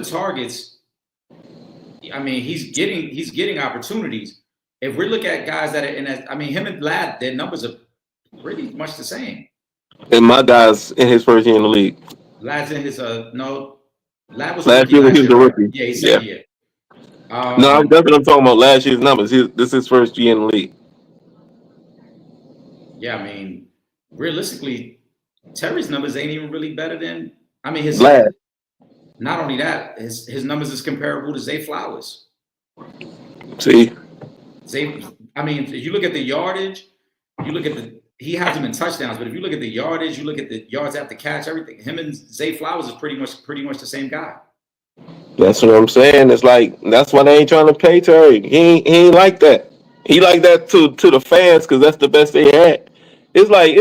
targets, I mean he's getting opportunities. If we look at guys that are in that, I mean him and Vlad, their numbers are pretty much the same. And my guy's in his first year in the league. Vlad's in his no. Vlad was last year when he was a rookie. Yeah, he said yeah. No, that's what I'm talking about. Last year's numbers. This is his first year in the league. Yeah, I mean, realistically, Terry's numbers ain't even really better than. I mean, his. Vlad. Not only that, his numbers is comparable to Zay Flowers. See. I mean, if you look at the yardage, he has him in touchdowns, but if you look at the yardage, you look at the yards after catch, everything. Him and Zay Flowers is pretty much the same guy. That's what I'm saying. It's like that's why they ain't trying to pay Terry. He ain't like that. He like that to the fans because that's the best they had. It's like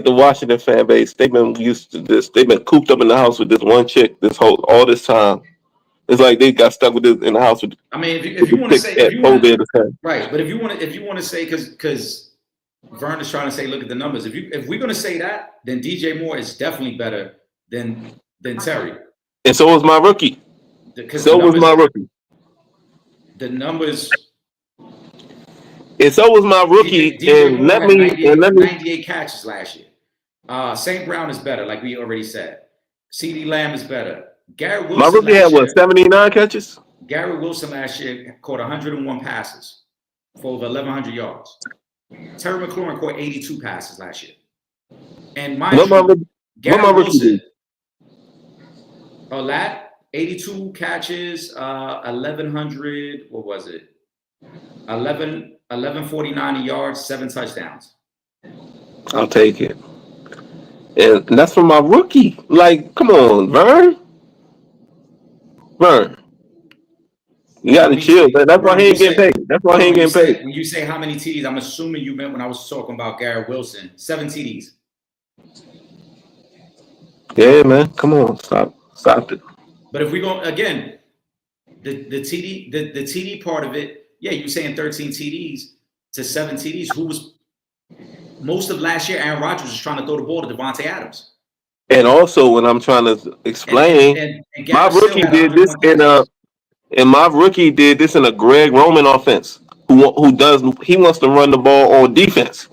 the Washington fan base. They've been used to this. They've been cooped up in the house with this one chick all this time. It's like they got stuck with this in the house with. I mean, if you want to say, right, but if you want to say, because Vern is trying to say, look at the numbers. If we're going to say that, then DJ Moore is definitely better than Terry. And so was my rookie. The numbers. And so was my rookie. DJ Moore had 98 catches last year. St. Brown is better, like we already said. CD Lamb is better. Garrett Wilson. My rookie had 79 catches? Garrett Wilson last year caught 101 passes for over 1,100 yards. Terry McLaurin caught 82 passes last year. And Garrett Wilson. Lat, 82 catches, 1,100. What was it? 1,149 yards, 7 touchdowns. I'll take it. And that's for my rookie. Like, come on, Vern. You got to chill, man. That's why he ain't getting paid. When you say how many TDs, I'm assuming you meant when I was talking about Garrett Wilson. 7 TDs. Yeah, man. Come on. Stop it. But if we go, again, the TD part of it, yeah, you're saying 13 TDs to 7 TDs. Who was most of last year? Aaron Rodgers was trying to throw the ball to Devontae Adams. And also, when I'm trying to explain, and my rookie did this in a Greg Roman offense. He wants to run the ball on defense.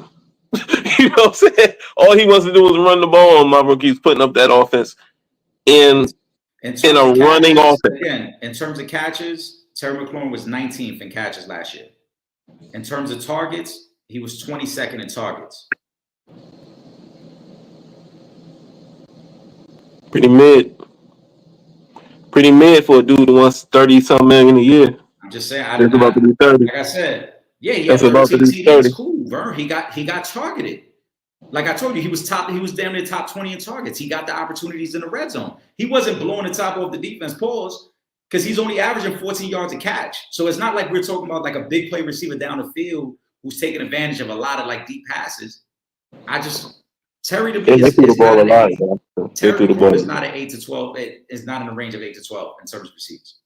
You know what I'm saying? All he wants to do is run the ball on my rookies, putting up that offense in a running offense. Again, in terms of catches, Terry McLaurin was 19th in catches last year. In terms of targets, he was 22nd in targets. Pretty mid for a dude who wants 30-something million a year. I'm just saying. That's about to be 30. Like I said, yeah, he had 13 TDs. Cool, Vern. He got targeted. Like I told you, he was damn near top 20 in targets. He got the opportunities in the red zone. He wasn't blowing the top off the defense, because he's only averaging 14 yards a catch. So it's not like we're talking about like a big play receiver down the field who's taking advantage of a lot of like deep passes. Terry to me is not an 8. Terry is not an 8 to 12. It is not in the range of 8 to 12 in terms of receivers.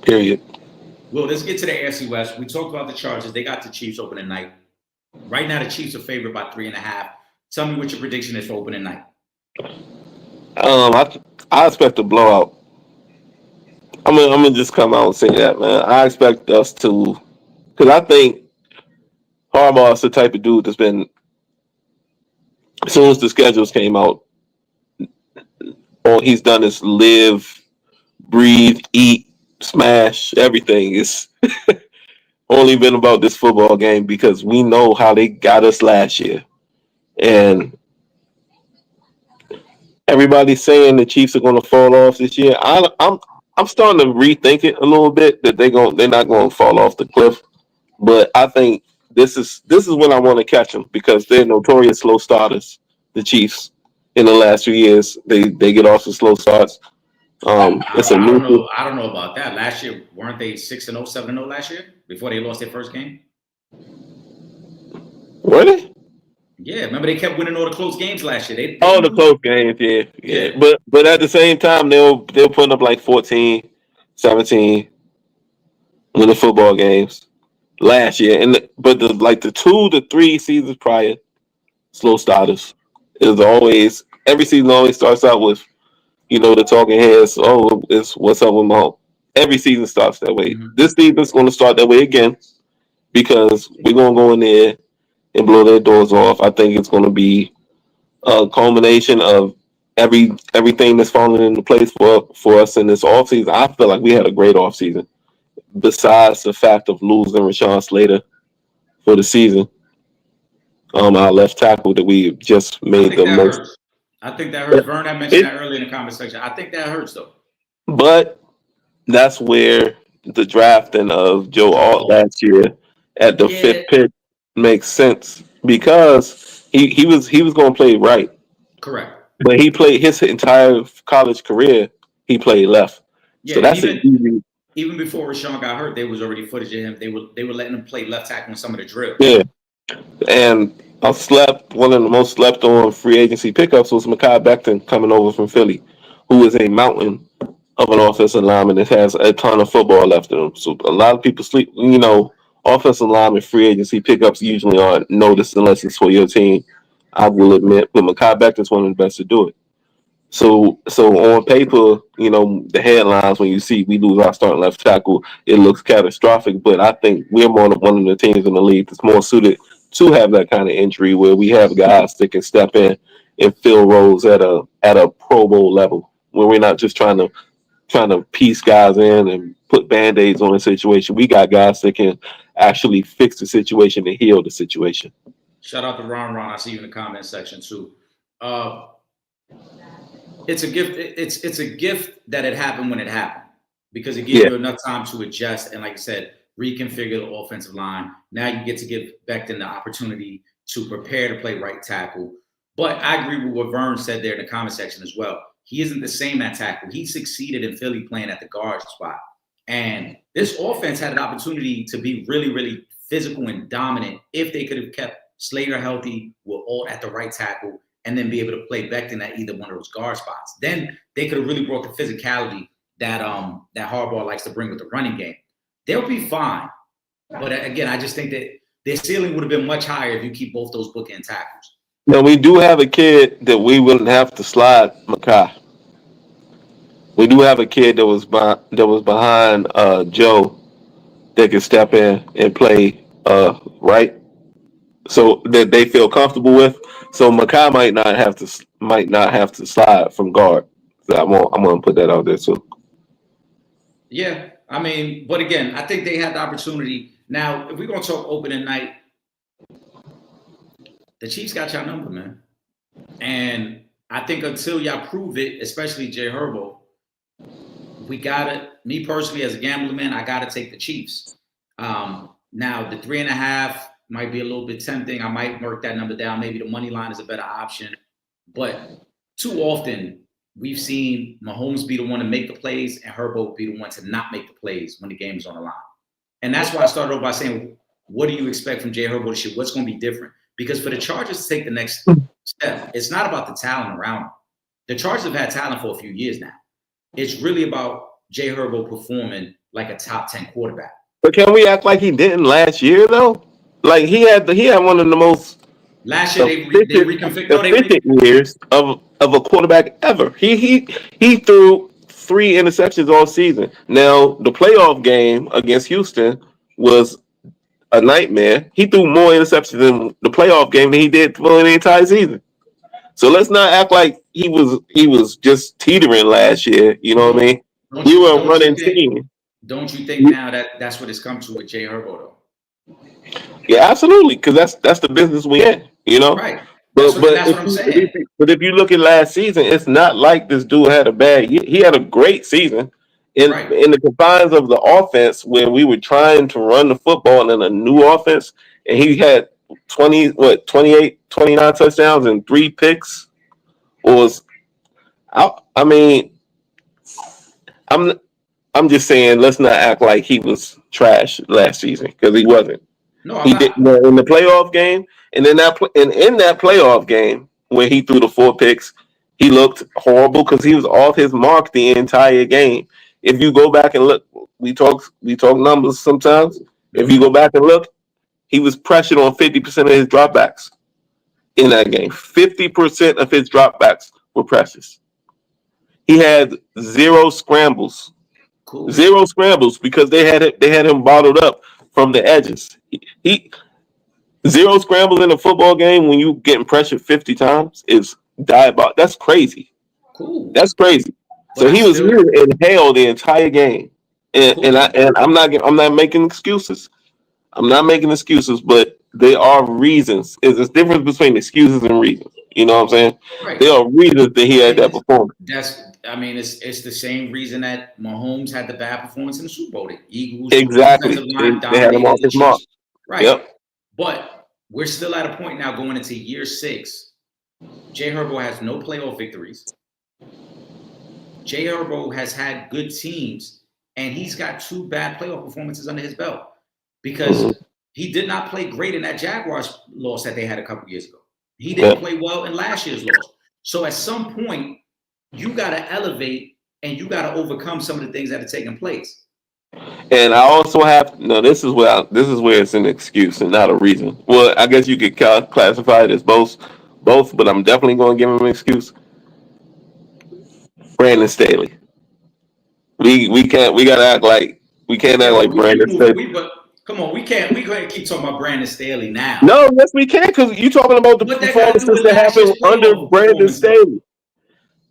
Period. Well, let's get to the AFC West. We talked about the Chargers. They got the Chiefs opening night. Right now, the Chiefs are favored by 3.5. Tell me what your prediction is for opening night. I expect a blowout. I'm gonna just come out and say that, man. I expect us to, because I think Harbaugh is the type of dude that's been. As soon as the schedules came out, all he's done is live, breathe, eat, smash, everything. It's only been about this football game because we know how they got us last year. And everybody's saying the Chiefs are going to fall off this year. I'm starting to rethink it a little bit that they're not going to fall off the cliff. But I think this is when I want to catch them because they're notorious slow starters. The Chiefs in the last few years, they get off to slow starts. It's a I don't new. know. I don't know about that. Last year, weren't they 6-0, 7-0 last year before they lost their first game? Were they? Yeah, remember they kept winning all the close games last year. They Oh, didn't the lose. close games, yeah. Yeah. But at the same time, they'll put up like 14, 17 winning football games last year, but the 2 to 3 seasons prior, slow starters. It was always every season always starts out with the talking heads. Oh, it's what's up with Mahomes. Every season starts that way. Mhm. This season's going to start that way again because we're going to go in there and blow their doors off. I think it's going to be a culmination of everything that's falling into place for us in this offseason. I feel like we had a great offseason. Besides the fact of losing Rashawn Slater for the season, our left tackle that we just I made think the that most. hurts. I think that hurts. Vern, I mentioned It, that earlier in the comment section. I think that hurts though. but that's where the drafting of Joe Joe Alt Alt. last year at the Yeah, fifth pick makes sense because he was going to play right, correct. but he played his entire college career. He played left, Yeah, so and that's an easy. even before Rashawn got hurt, there was already footage of him. They were letting him play left tackle in some of the drills. Yeah, and one of the most slept on free agency pickups was Mekhi Becton coming over from Philly, who is a mountain of an offensive lineman that has a ton of football left in him. So a lot of people sleep. Offensive lineman free agency pickups usually aren't noticed unless it's for your team. I will admit, but Mekhi Becton's one of the best to do it. So on paper, the headlines when you see we lose our starting left tackle, it looks catastrophic. But I think we're more than one of the teams in the league that's more suited to have that kind of injury where we have guys that can step in and fill roles at a Pro Bowl level, where we're not just trying to piece guys in and put band-aids on a situation. We got guys that can actually fix the situation and heal the situation. Shout out to Ron. I see you in the comment section too. Uh, it's a gift. It's a gift that it happened when it happened because it gives Yeah. you enough time to adjust and, like I said, reconfigure the offensive line. Now you get to give Becton the opportunity to prepare to play right tackle. But I agree with what Vern said there in the comment section as well. He isn't the same at tackle. He succeeded in Philly playing at the guard spot. And this offense had an opportunity to be really, really physical and dominant if they could have kept Slater healthy with Alt at the right tackle and then be able to play Becton at either one of those guard spots. Then they could have really brought the physicality that Harbaugh likes to bring with the running game. They'll be fine. But again, I just think that their ceiling would have been much higher if you keep both those bookend tackles. Now we do have a kid that we wouldn't have to slide Makai. We do have a kid that was behind Joe that can step in and play right, so that they feel comfortable with. So Makai might not have to slide from guard. So I'm gonna put that out there too. Yeah, I mean, but again, I think they had the opportunity. Now, if we're gonna talk opening night, the Chiefs got y'all number, man. And I think until y'all prove it, especially Jay Herbo, we gotta. Me personally, as a gambling man, I gotta take the Chiefs. Now the 3.5 might be a little bit tempting. I might work that number down. Maybe the money line is a better option. But too often we've seen Mahomes be the one to make the plays and Herbo be the one to not make the plays when the game is on the line. And that's why I started off by saying, what do you expect from Jay Herbo this year? What's going to be different? Because for the Chargers to take the next step, it's not about the talent around them. The Chargers have had talent for a few years now. It's really about Jay Herbo performing like a top 10 quarterback. But can we act like he didn't last year though? Like he had one of the most Last year they efficient reconfigured. No, efficient years of a quarterback ever. He threw 3 interceptions all season. Now the playoff game against Houston was a nightmare. He threw more interceptions in the playoff game than he did for the entire season. So let's not act like he was just teetering last year. You know what I mean? don't We you were a don't you running think team. don't you think now that that's what it's come to with Jay Herbo though? Yeah, absolutely, because that's the business we in. You know. Right. But but That's if what I'm you, if saying. you but if you look at last season, it's not like this dude had a bad year. He had a great season Right. in the confines of the offense where we were trying to run the football in a new offense, and he had 28, 29 touchdowns and 3 picks. Was I mean, I'm I'm just saying, let's not act like he was trash last season because he wasn't. No, I'm He did not. in the playoff game, and in that playoff game when he threw the 4 picks, he looked horrible because he was off his mark the entire game. If you go back and look, we talk numbers sometimes. If you Mm-hmm. go back and look, he was pressured on 50% of his dropbacks in that game. 50% of his dropbacks were pressures. He had Cool. zero scrambles because they had him bottled up from the edges. He Zero scrambles in a football game when you getting pressured 50 times is diabolical. That's crazy. Cool. That's crazy. But So I he still was in hell the entire game, cool. and I'm not making excuses. I'm not making excuses, but there are reasons. There's a difference between excuses and reasons. You know what I'm saying? Right. There are reasons that he had that It's, performance. I mean, it's the same reason that Mahomes had the bad performance in the Super Bowl. The Eagles' defensive Exactly. line They had him dominated off the his mark. Chiefs. Right. Yep. But we're still at a point now going into year 6. Jay Herbo has no playoff victories. Jay Herbo has had good teams, and he's got 2 bad playoff performances under his belt Mhm. because he did not play great in that Jaguars loss that they had a couple years ago. He didn't Yep. play well in last year's loss. So at some point, you got to elevate and you got to overcome some of the things that are taking place. And I also have no. This is where it's an excuse and not a reason. Well, I guess you could classify it as both. But I'm definitely going to give him an excuse. Brandon Staley. We gotta act like we can't Yeah, act but like we Brandon moving. Staley. But come on, we can't. We going to keep talking about Brandon Staley now. No, yes we can because you talking about the What that got to do performances with that last happened year's under playoff Brandon performance, though? Staley.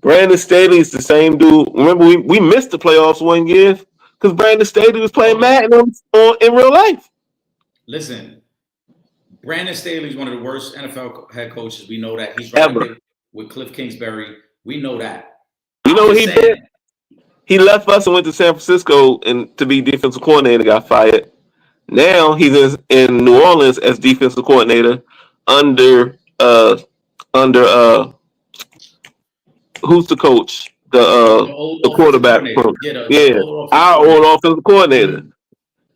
Brandon Staley is the same dude. Remember, we missed the playoffs one year because Brandon Staley was playing Okay, Madden in real life listen. Brandon Staley is one of the worst NFL head coaches. We know that. He's right up ever. there with Cliff Kingsbury. We know that. You I'm know what just he did? saying. He left us and went to San Francisco and to be defensive coordinator. Got fired. Now he's in New Orleans as defensive coordinator under under who's the coach? The The old offensive quarterback coordinator. from Yeah, the yeah, old offensive our coordinator. old offensive coordinator. Mhm.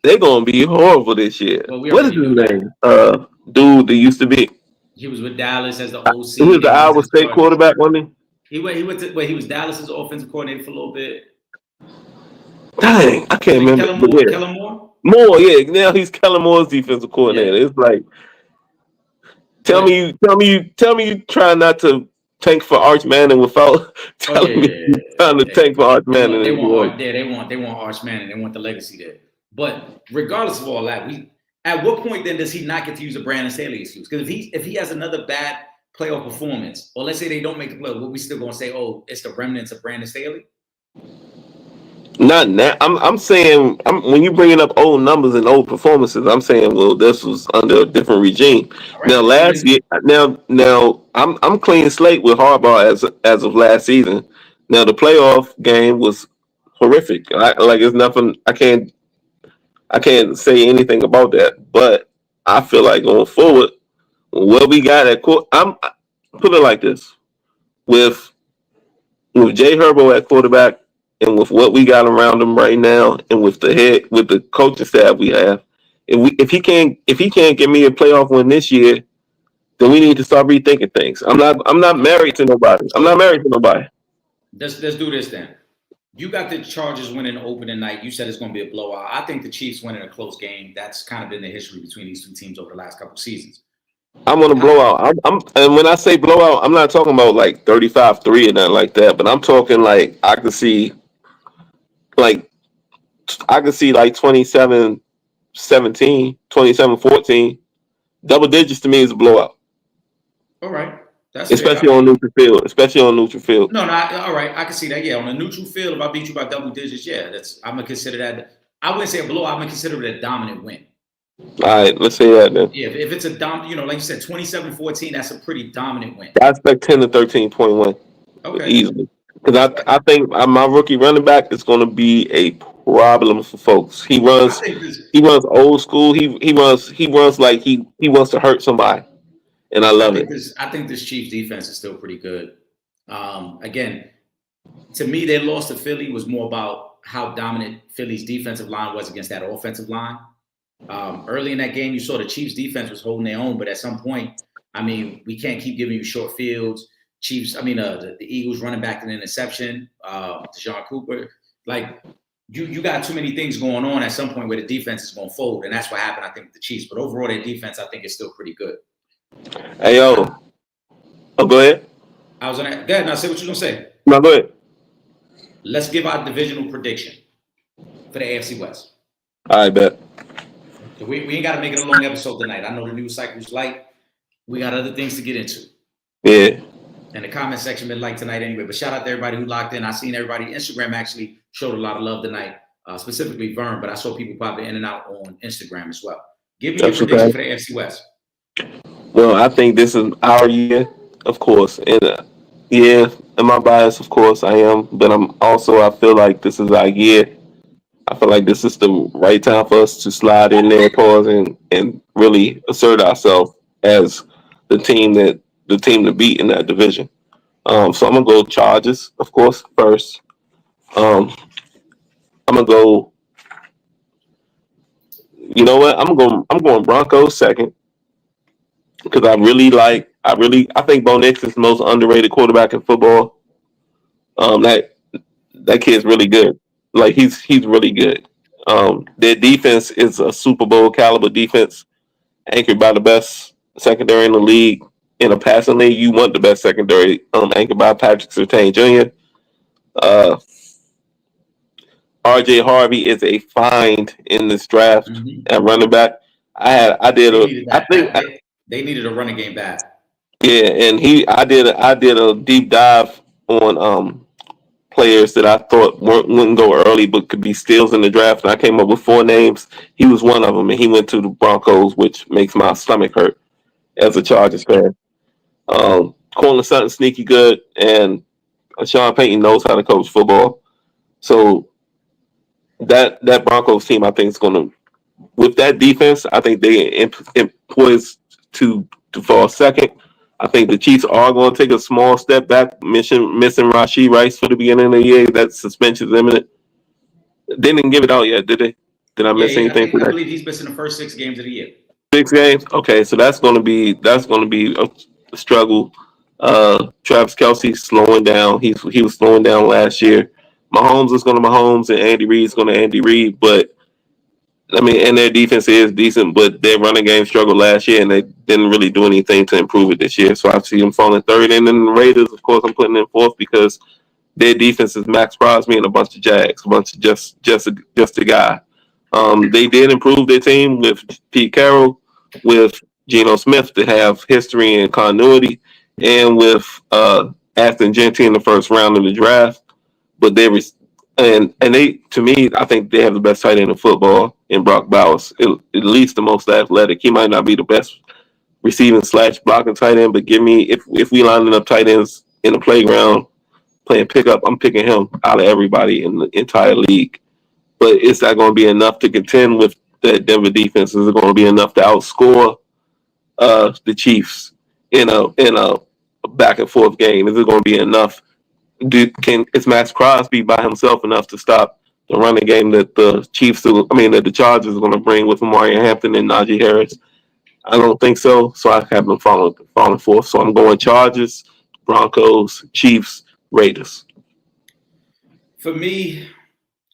They're gonna be horrible this year. Well, we What is already his knew that. name? Dude that used to be He was with Dallas as the he OC, was and the then he went to Iowa the State Chargers. quarterback, wasn't he? He went to he was Dallas's offensive coordinator for a little bit. Dang, I Was can't it remember. Kellen But Moore? yeah, Kellen Moore? Moore. Yeah, now he's Kellen Moore's defensive coordinator. Yeah. It's like But tell me you try not to tank for Arch Manning without oh yeah, telling me yeah, you trying to yeah. tank for Arch Manning They in New want York. art there. They want Arch Manning. They want the legacy there. But regardless of all that, we at what point then does he not get to use a Brandon Staley excuse? Because if he has another bad playoff performance, or let's say they don't make the playoff, what we still gonna say? Oh, it's the remnants of Brandon Staley. Not now. I'm saying when you bringing up old numbers and old performances, I'm saying well this was under a different regime. All right, Now so last then year, now I'm clean slate with Harbaugh as of last season. Now the playoff game was horrific. Like it's nothing. I can't say anything about that. But I feel like going forward, what we got at court, I'm put it like this: with Jay Herbo at quarterback, and with what we got around him right now, and with the coaching staff we have, if he can't give me a playoff win this year, then we need to start rethinking things. I'm not okay. married to nobody. I'm not So married to nobody. let's do this then. You got the Chargers winning opening night. You said it's going to be a blowout. I think the Chiefs winning a close game. That's kind of been the history between these two teams over the last couple of seasons. I'm gonna blow out. And when I say blowout, I'm not talking about like 35-3 or nothing like that. But I'm talking like like I could see like 27-17, 27-14. Double digits to me is a blowout. All right, that's fair. I Especially on mean, neutral field. Especially on neutral field. no, all right, I can see that. Yeah, on a neutral field, if I beat you by double digits, yeah, that's I'm gonna consider that. I wouldn't say a blowout. I'm gonna consider it a dominant win. All right, let's say that then. Yeah, if it's a like you said, 27-14, that's a pretty dominant win. I expect 10 to 13 point win Okay, easily. Because respect. I think my rookie running back is going to be a problem for folks. I think this. He runs old school. He runs like he wants to hurt somebody, and I love it. I think this Chiefs defense is still pretty good. Again, to me, their loss to Philly was more about how dominant Philly's defensive line was against that offensive line. Early in that game, you saw the Chiefs' defense was holding their own, but at some point, I mean, we can't keep giving you short fields. The Eagles running back an interception, Deshaun Cooper. Like, you got too many things going on at some point where the defense is going to fold, and that's what happened, I think, with the Chiefs. But overall, their defense, I think, is still pretty good. Hey, yo. Oh, go ahead. I was on that. Go ahead, now say what you're going to say. No, go ahead. Let's give our divisional prediction for the AFC West. All right, bet. So we ain't got to make it a long episode tonight. I know the news cycle's light. We got other things to get into. Yeah. And the comment section been light tonight anyway. But shout out to everybody who locked in. I seen everybody. Instagram actually showed a lot of love tonight, specifically Vern, but I saw people popping in and out on Instagram as well. Give me your prediction for the AFC West. Well, I think this is our year, of course. And and my bias, of course, I am. But I feel like this is our year. I feel like this is the right time for us to slide in there, pause, and really assert ourselves as the team to beat in that division. So I'm gonna go Chargers, of course, first. I'm gonna go. You know what? I'm going Broncos second because I think Bo Nix is the most underrated quarterback in football. That kid's really good. Like he's really good. Their defense is a Super Bowl caliber defense, anchored by the best secondary in the league. In a passing league, you want the best secondary, anchored by Patrick Surtain Jr. RJ Harvey is a find in this draft at running back. They needed a running game back. Yeah, and I did a deep dive on players that I thought wouldn't go early but could be steals in the draft, and I came up with 4 names. He was one of them, and he went to the Broncos, which makes my stomach hurt as a Chargers fan. Cortland Sutton sneaky good, and Sean Payton knows how to coach football. So that Broncos team, I think, is going to, with that defense, I think they poised to fall second. I think the Chiefs are going to take a small step back, missing Rashee Rice for the beginning of the year. That suspension is imminent. They didn't give it out yet, did they? Did I miss anything? I believe he's missing the first 6 games of the year. 6 games? Okay, so that's going to be a struggle. Travis Kelce slowing down. He was slowing down last year. Mahomes is going to Mahomes, and Andy Reid is going to Andy Reid. But I mean, and their defense is decent, but their running game struggled last year, and they didn't really do anything to improve it this year. So I see them falling third, and then the Raiders, of course, I'm putting in fourth because their defense is Max Crosby and a bunch of Jags, a bunch of just a guy. They did improve their team with Pete Carroll, with Geno Smith to have history and continuity, and with Aston Gentry in the first round of the draft. But they to me, I think they have the best tight end in football in Brock Bowers. At least the most athletic. He might not be the best receiving / blocking tight end, but give me if we lining up tight ends in the playground playing pickup, I'm picking him out of everybody in the entire league. But is that going to be enough to contend with that Denver defense? Is it going to be enough to outscore the Chiefs in a back and forth game? Is it going to be enough? Is Max Crosby by himself enough to stop the running game that the Chargers are going to bring with Amari Hampton and Najee Harris? I don't think so. So I have them falling fourth. So I'm going Chargers, Broncos, Chiefs, Raiders. For me,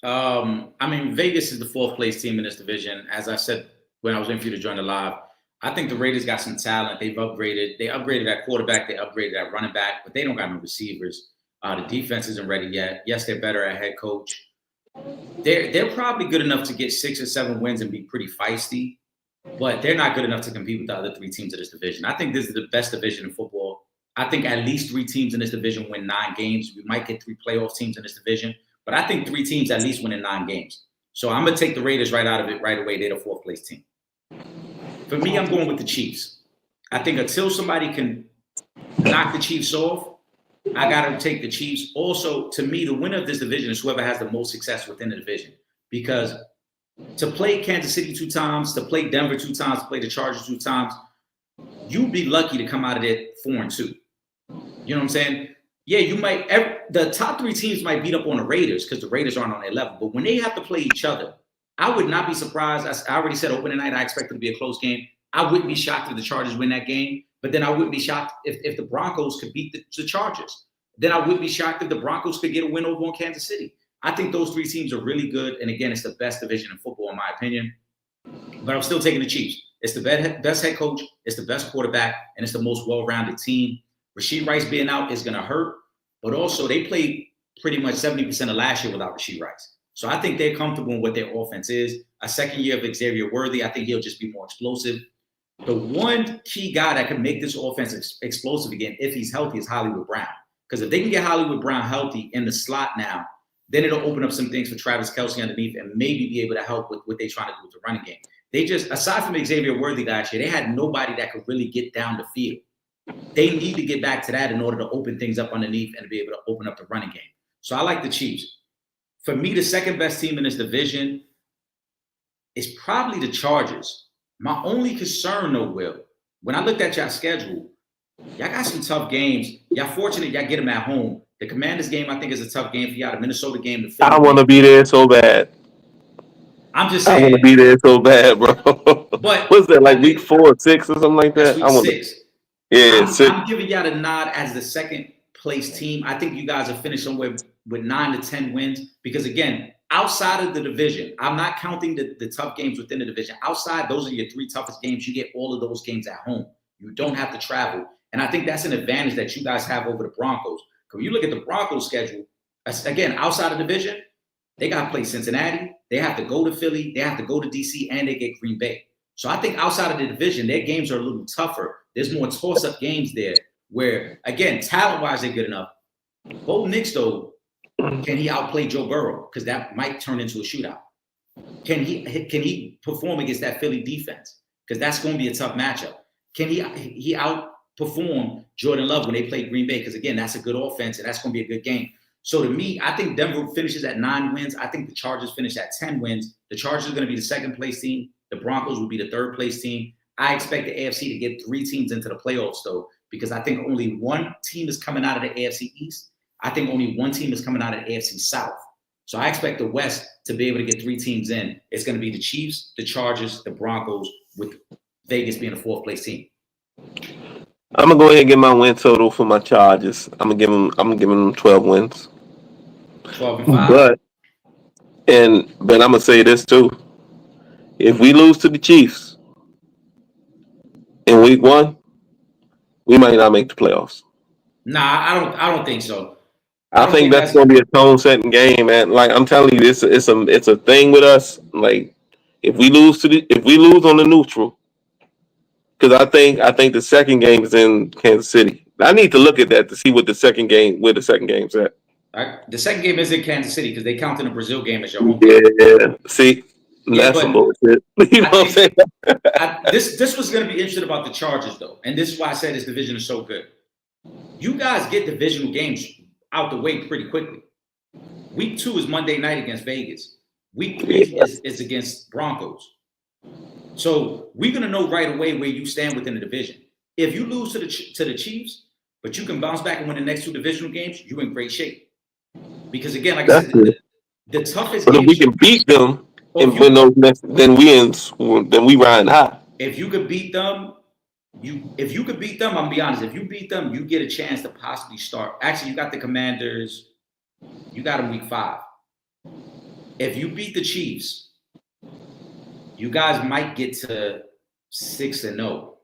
Vegas is the 4th place team in this division. As I said when I was waiting for you to join the live, I think the Raiders got some talent. They've upgraded. They upgraded that quarterback. They upgraded that running back, but they don't got no receivers. The defense isn't ready yet. Yes, they're better at head coach. They're probably good enough to get 6 or 7 wins and be pretty feisty, but they're not good enough to compete with the other 3 teams of this division. I think this is the best division in football. I think at least 3 teams in this division win 9 games. We might get 3 playoff teams in this division, but I think 3 teams at least win in 9 games. So I'm going to take the Raiders right out of it right away. They're the 4th place team. For me, I'm going with the Chiefs. I think until somebody can knock the Chiefs off, I got to take the Chiefs. Also, to me, the winner of this division is whoever has the most success within the division. Because to play Kansas City 2 times, to play Denver 2 times, to play the Chargers 2 times, you'd be lucky to come out of it 4-2. You know what I'm saying? Yeah, you might. The top 3 teams might beat up on the Raiders because the Raiders aren't on their level. But when they have to play each other, I would not be surprised. I already said opening night, I expect it to be a close game. I wouldn't be shocked if the Chargers win that game. But then I wouldn't be shocked if the Broncos could beat the Chargers. Then I would be shocked if the Broncos could get a win over on Kansas City. I think those 3 teams are really good. And again, it's the best division in football, in my opinion. But I'm still taking the Chiefs. It's the best head coach. It's the best quarterback. And it's the most well-rounded team. Rashid Rice being out is going to hurt. But also, they played pretty much 70% of last year without Rashid Rice. So I think they're comfortable in what their offense is. A second year of Xavier Worthy, I think he'll just be more explosive. The one key guy that can make this offense explosive again, if he's healthy, is Hollywood Brown. Because if they can get Hollywood Brown healthy in the slot now, then it'll open up some things for Travis Kelce underneath and maybe be able to help with what they're trying to do with the running game. They just, aside from Xavier Worthy last year, they had nobody that could really get down the field. They need to get back to that in order to open things up underneath and to be able to open up the running game. So I like the Chiefs. For me, the second best team in this division is probably the Chargers. My only concern, though, Will, when I looked at y'all schedule, y'all got some tough games. Y'all fortunate y'all get them at home. The Commanders game, I think, is a tough game for y'all. The Minnesota game, the Philly I want to be there so bad. I'm just I saying. want to be there so bad, bro. But what's that, like week 4 or 6 or something like that? That's week 6. Yeah, I'm giving y'all the nod as the second place team. I think you guys have finished somewhere with 9 to 10 wins because, again, outside of the division, I'm not counting the tough games within the division. Outside, those are your 3 toughest games. You get all of those games at home. You don't have to travel. And I think that's an advantage that you guys have over the Broncos. Because when you look at the Broncos schedule, again, outside of the division, they got to play Cincinnati. They have to go to Philly. They have to go to D.C. and they get Green Bay. So I think outside of the division, their games are a little tougher. There's more toss-up games there where, again, talent-wise, they're good enough. Bo Nix, though, can he outplay Joe Burrow? Because that might turn into a shootout. Can he perform against that Philly defense? Because that's going to be a tough matchup. Can he outperform Jordan Love when they play Green Bay? Because, again, that's a good offense, and that's going to be a good game. So, to me, I think Denver finishes at 9 wins. I think the Chargers finish at 10 wins. The Chargers are going to be the second-place team. The Broncos will be the third-place team. I expect the AFC to get 3 teams into the playoffs, though, because I think only one team is coming out of the AFC East. I think only one team is coming out of the AFC South. So I expect the West to be able to get 3 teams in. It's going to be the Chiefs, the Chargers, the Broncos, with Vegas being the 4th-place team. I'm gonna go ahead and get my win total for my Chargers. I'm gonna give them 12 wins. 12-5. But I'm gonna say this too. If we lose to the Chiefs in week 1, we might not make the playoffs. Nah, I don't think so. I think that's going to be a tone-setting game, man. Like I'm telling you, it's a thing with us. Like if we lose on the neutral, because I think the second game is in Kansas City. I need to look at that to see where the second game's at. The second game is in Kansas City because they count in the Brazil game as your home game. Yeah, see, that's some bullshit. You know what I'm saying? This was going to be interesting about the Chargers, though, and this is why I said this division is so good. You guys get divisional games out the way pretty quickly. Week 2 is Monday night against Vegas. Week 3 is against Broncos. So we're going to know right away where you stand within the division. If you lose to the Chiefs, but you can bounce back and win the next 2 divisional games, you're in great shape. Because, again, like I said, the toughest but games. If we can beat them and win those next, then we riding high. If you could beat them, I'm gonna be honest. If you beat them, you get a chance to possibly start. Actually, you got the Commanders. You got them week 5. If you beat the Chiefs, you guys might get to 6-0.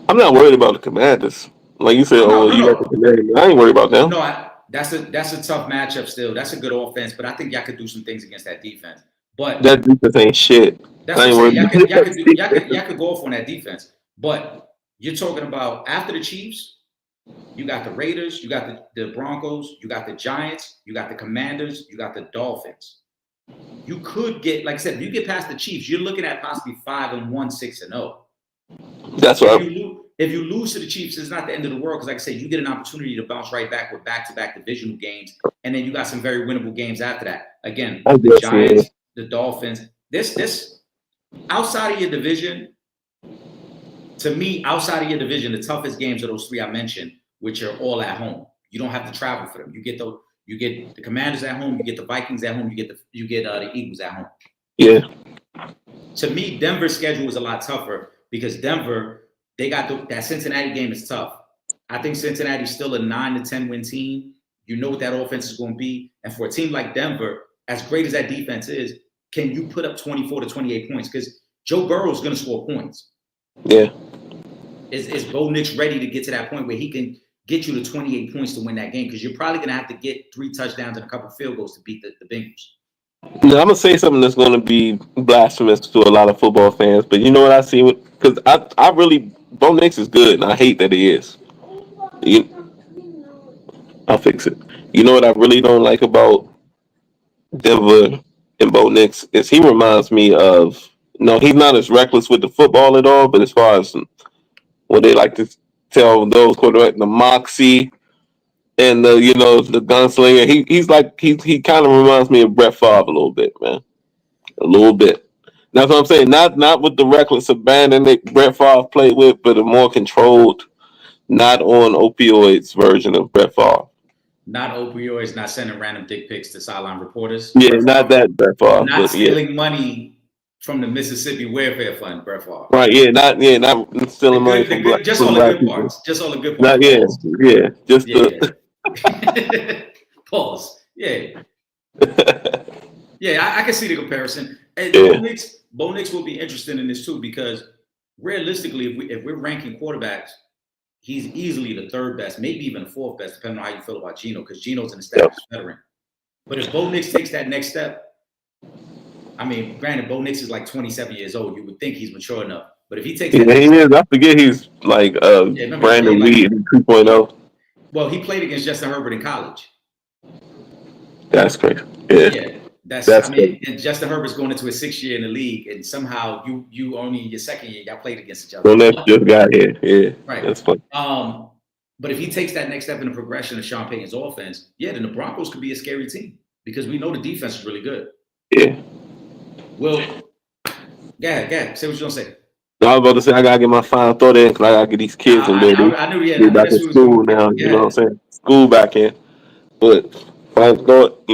I'm not worried about the Commanders. Like you said, you got the Commanders. I ain't worried about them. No, that's a tough matchup still. That's a good offense, but I think y'all could do some things against that defense. But that defense ain't shit. That's what I'm saying. Y'all could go off on that defense. But you're talking about after the Chiefs, you got the Raiders, you got the Broncos, you got the Giants, you got the Commanders, you got the Dolphins. You could get, like I said, if you get past the Chiefs, you're looking at possibly 5-1, 6-0. That's what if you lose to the Chiefs, it's not the end of the world because, like I said, you get an opportunity to bounce right back with back-to-back divisional games, and then you got some very winnable games after that. Again, the Giants, the Dolphins. This outside of your division, to me, outside of your division, the toughest games are those 3 I mentioned, which are all at home. You don't have to travel for them. You get the Commanders at home, you get the Vikings at home, you get the Eagles at home. Yeah. To me, Denver's schedule was a lot tougher because Denver, they got that Cincinnati game is tough. I think Cincinnati's still a 9 to 10 win team. You know what that offense is going to be. And for a team like Denver, as great as that defense is, can you put up 24 to 28 points? Because Joe Burrow is going to score points. Yeah. Is Bo Nix ready to get to that point where he can get you to 28 points to win that game? Because you're probably going to have to get 3 touchdowns and a couple field goals to beat the Bengals. Now, I'm gonna say something that's gonna be blasphemous to a lot of football fans, but you know what I see? Because I really Bo Nix is good, and I hate that he is. I'll fix it. You know what I really don't like about Denver and Bo Nix is he reminds me of. No, he's not as reckless with the football at all, but as far as what they like to tell those quarterbacks, the moxie and the gunslinger, he kind of reminds me of Brett Favre a little bit, man. A little bit. That's what I'm saying. Not with the reckless abandon that Brett Favre played with, but a more controlled, not on opioids version of Brett Favre. Not opioids, not sending random dick pics to sideline reporters. Yeah, not that Brett Favre, not but stealing money from the Mississippi Welfare Fund, Brett Favre. Right, not stealing money from black just all the good people. Parts. Just all the good parts. Pause. Yeah. Yeah, I can see the comparison. And Bo Nix will be interested in this too because realistically, if we're ranking quarterbacks, he's easily the 3rd best, maybe even the 4th best, depending on how you feel about Geno, because Geno's an established veteran. But if Bo Nix takes that next step, I mean, granted, Bo Nix is like 27 years old. You would think he's mature enough. But if he takes he is. I forget he's like Brandon Weed 2.0. Well, he played against Justin Herbert in college. That's crazy. Yeah. And Justin Herbert's going into his 6th year in the league, and somehow you only in your 2nd year, y'all played against each other. Well, that's just got here. Yeah. Right. That's funny. But if he takes that next step in the progression of Sean Payton's offense, then the Broncos could be a scary team because we know the defense is really good. Yeah. Well, yeah. Say what you're gonna say. No, I was about to say I gotta get my final thought in because I gotta get these kids in there. I knew. Yeah, back in school now. Yeah. You know what I'm saying? School back in. But final thought,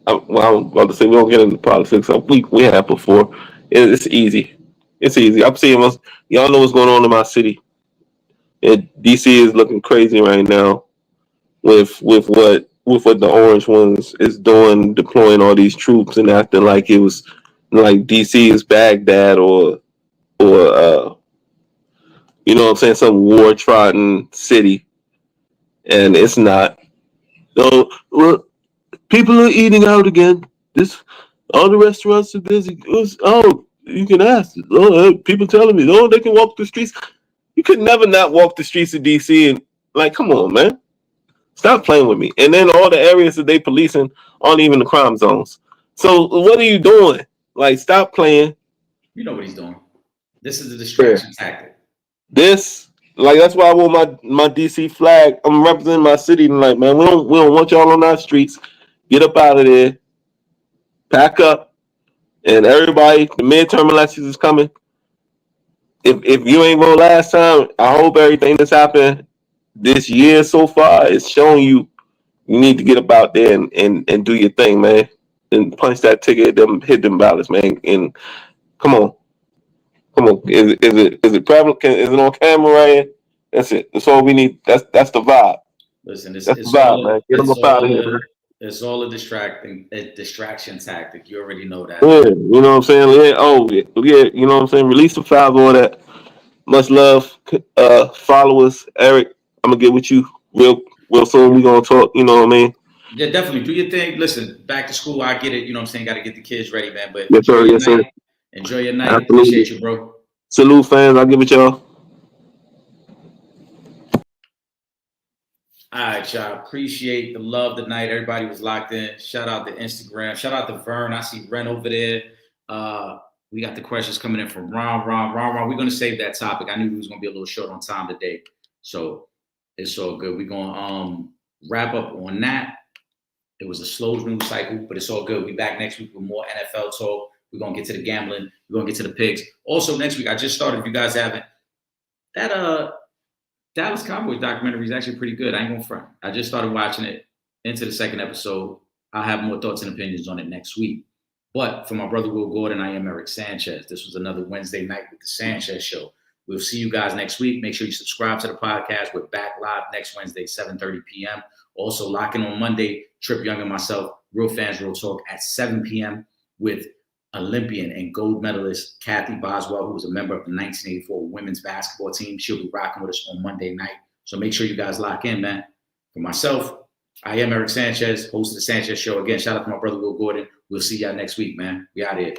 I was about to say we don't get into politics. We have before. It's easy. It's easy. I'm seeing y'all know what's going on in my city. DC is looking crazy right now with what the Orange Ones is doing, deploying all these troops and acting like it was like DC is Baghdad or you know what I'm saying, some war trodden city, and it's not. So people are eating out again. All the restaurants are busy. You can ask. People telling me, they can walk the streets. You could never not walk the streets of DC and come on, man. Stop playing with me. And then all the areas that they policing aren't even the crime zones. So what are you doing? Stop playing. You know what he's doing. This is a distraction tactic. That's why I wore my DC flag. I'm representing my city and man, we don't want y'all on our streets. Get up out of there. Pack up. And everybody, the midterm elections is coming. If you ain't vote last time, I hope everything that's happened this year so far is showing you need to get up out there and do your thing, man. And punch that ticket, hit them ballots, man. And come on. Is it prevalent? Is it on camera right here? That's it. That's all we need. That's the vibe. Listen, it's the vibe, man. Get them up out of here, man. It's all a distraction tactic. You already know that. Yeah, you know what I'm saying? Yeah, you know what I'm saying? Release the five, all that. Much love. Follow us. Eric, I'm going to get with you real soon. We're going to talk, you know what I mean? Yeah, definitely. Do your thing. Listen, back to school, I get it. You know what I'm saying? Got to get the kids ready, man. But yes, sir. Yes, sir. Enjoy your night. Absolutely. Appreciate you, bro. Salute, fans. I'll give it y'all. All right, y'all. Appreciate the love tonight. Everybody was locked in. Shout out to Instagram. Shout out to Vern. I see Ren over there. We got the questions coming in from Ron. We're going to save that topic. I knew we was going to be a little short on time today. So it's all good. We're going to wrap up on that. It was a slow news cycle, but it's all good. We'll be back next week with more NFL talk. We're going to get to the gambling. We're going to get to the picks. Also, next week, I just started, if you guys haven't, that Dallas Cowboys documentary is actually pretty good. I ain't gonna front. I just started watching it into the second episode. I'll have more thoughts and opinions on it next week. But for my brother Will Gordon, I am Eric Sanchez. This was another Wednesday night with the Sanchez Show. We'll see you guys next week. Make sure you subscribe to the podcast. We're back live next Wednesday, 7:30 p.m. Also, lock in on Monday, Trip Young and myself, Real Fans Real Talk at 7 p.m. with Olympian and gold medalist Kathy Boswell, who was a member of the 1984 women's basketball team. She'll be rocking with us on Monday night. So make sure you guys lock in, man. For myself, I am Eric Sanchez, host of the Sanchez Show. Again, shout out to my brother Will Gordon. We'll see y'all next week, man. We out here.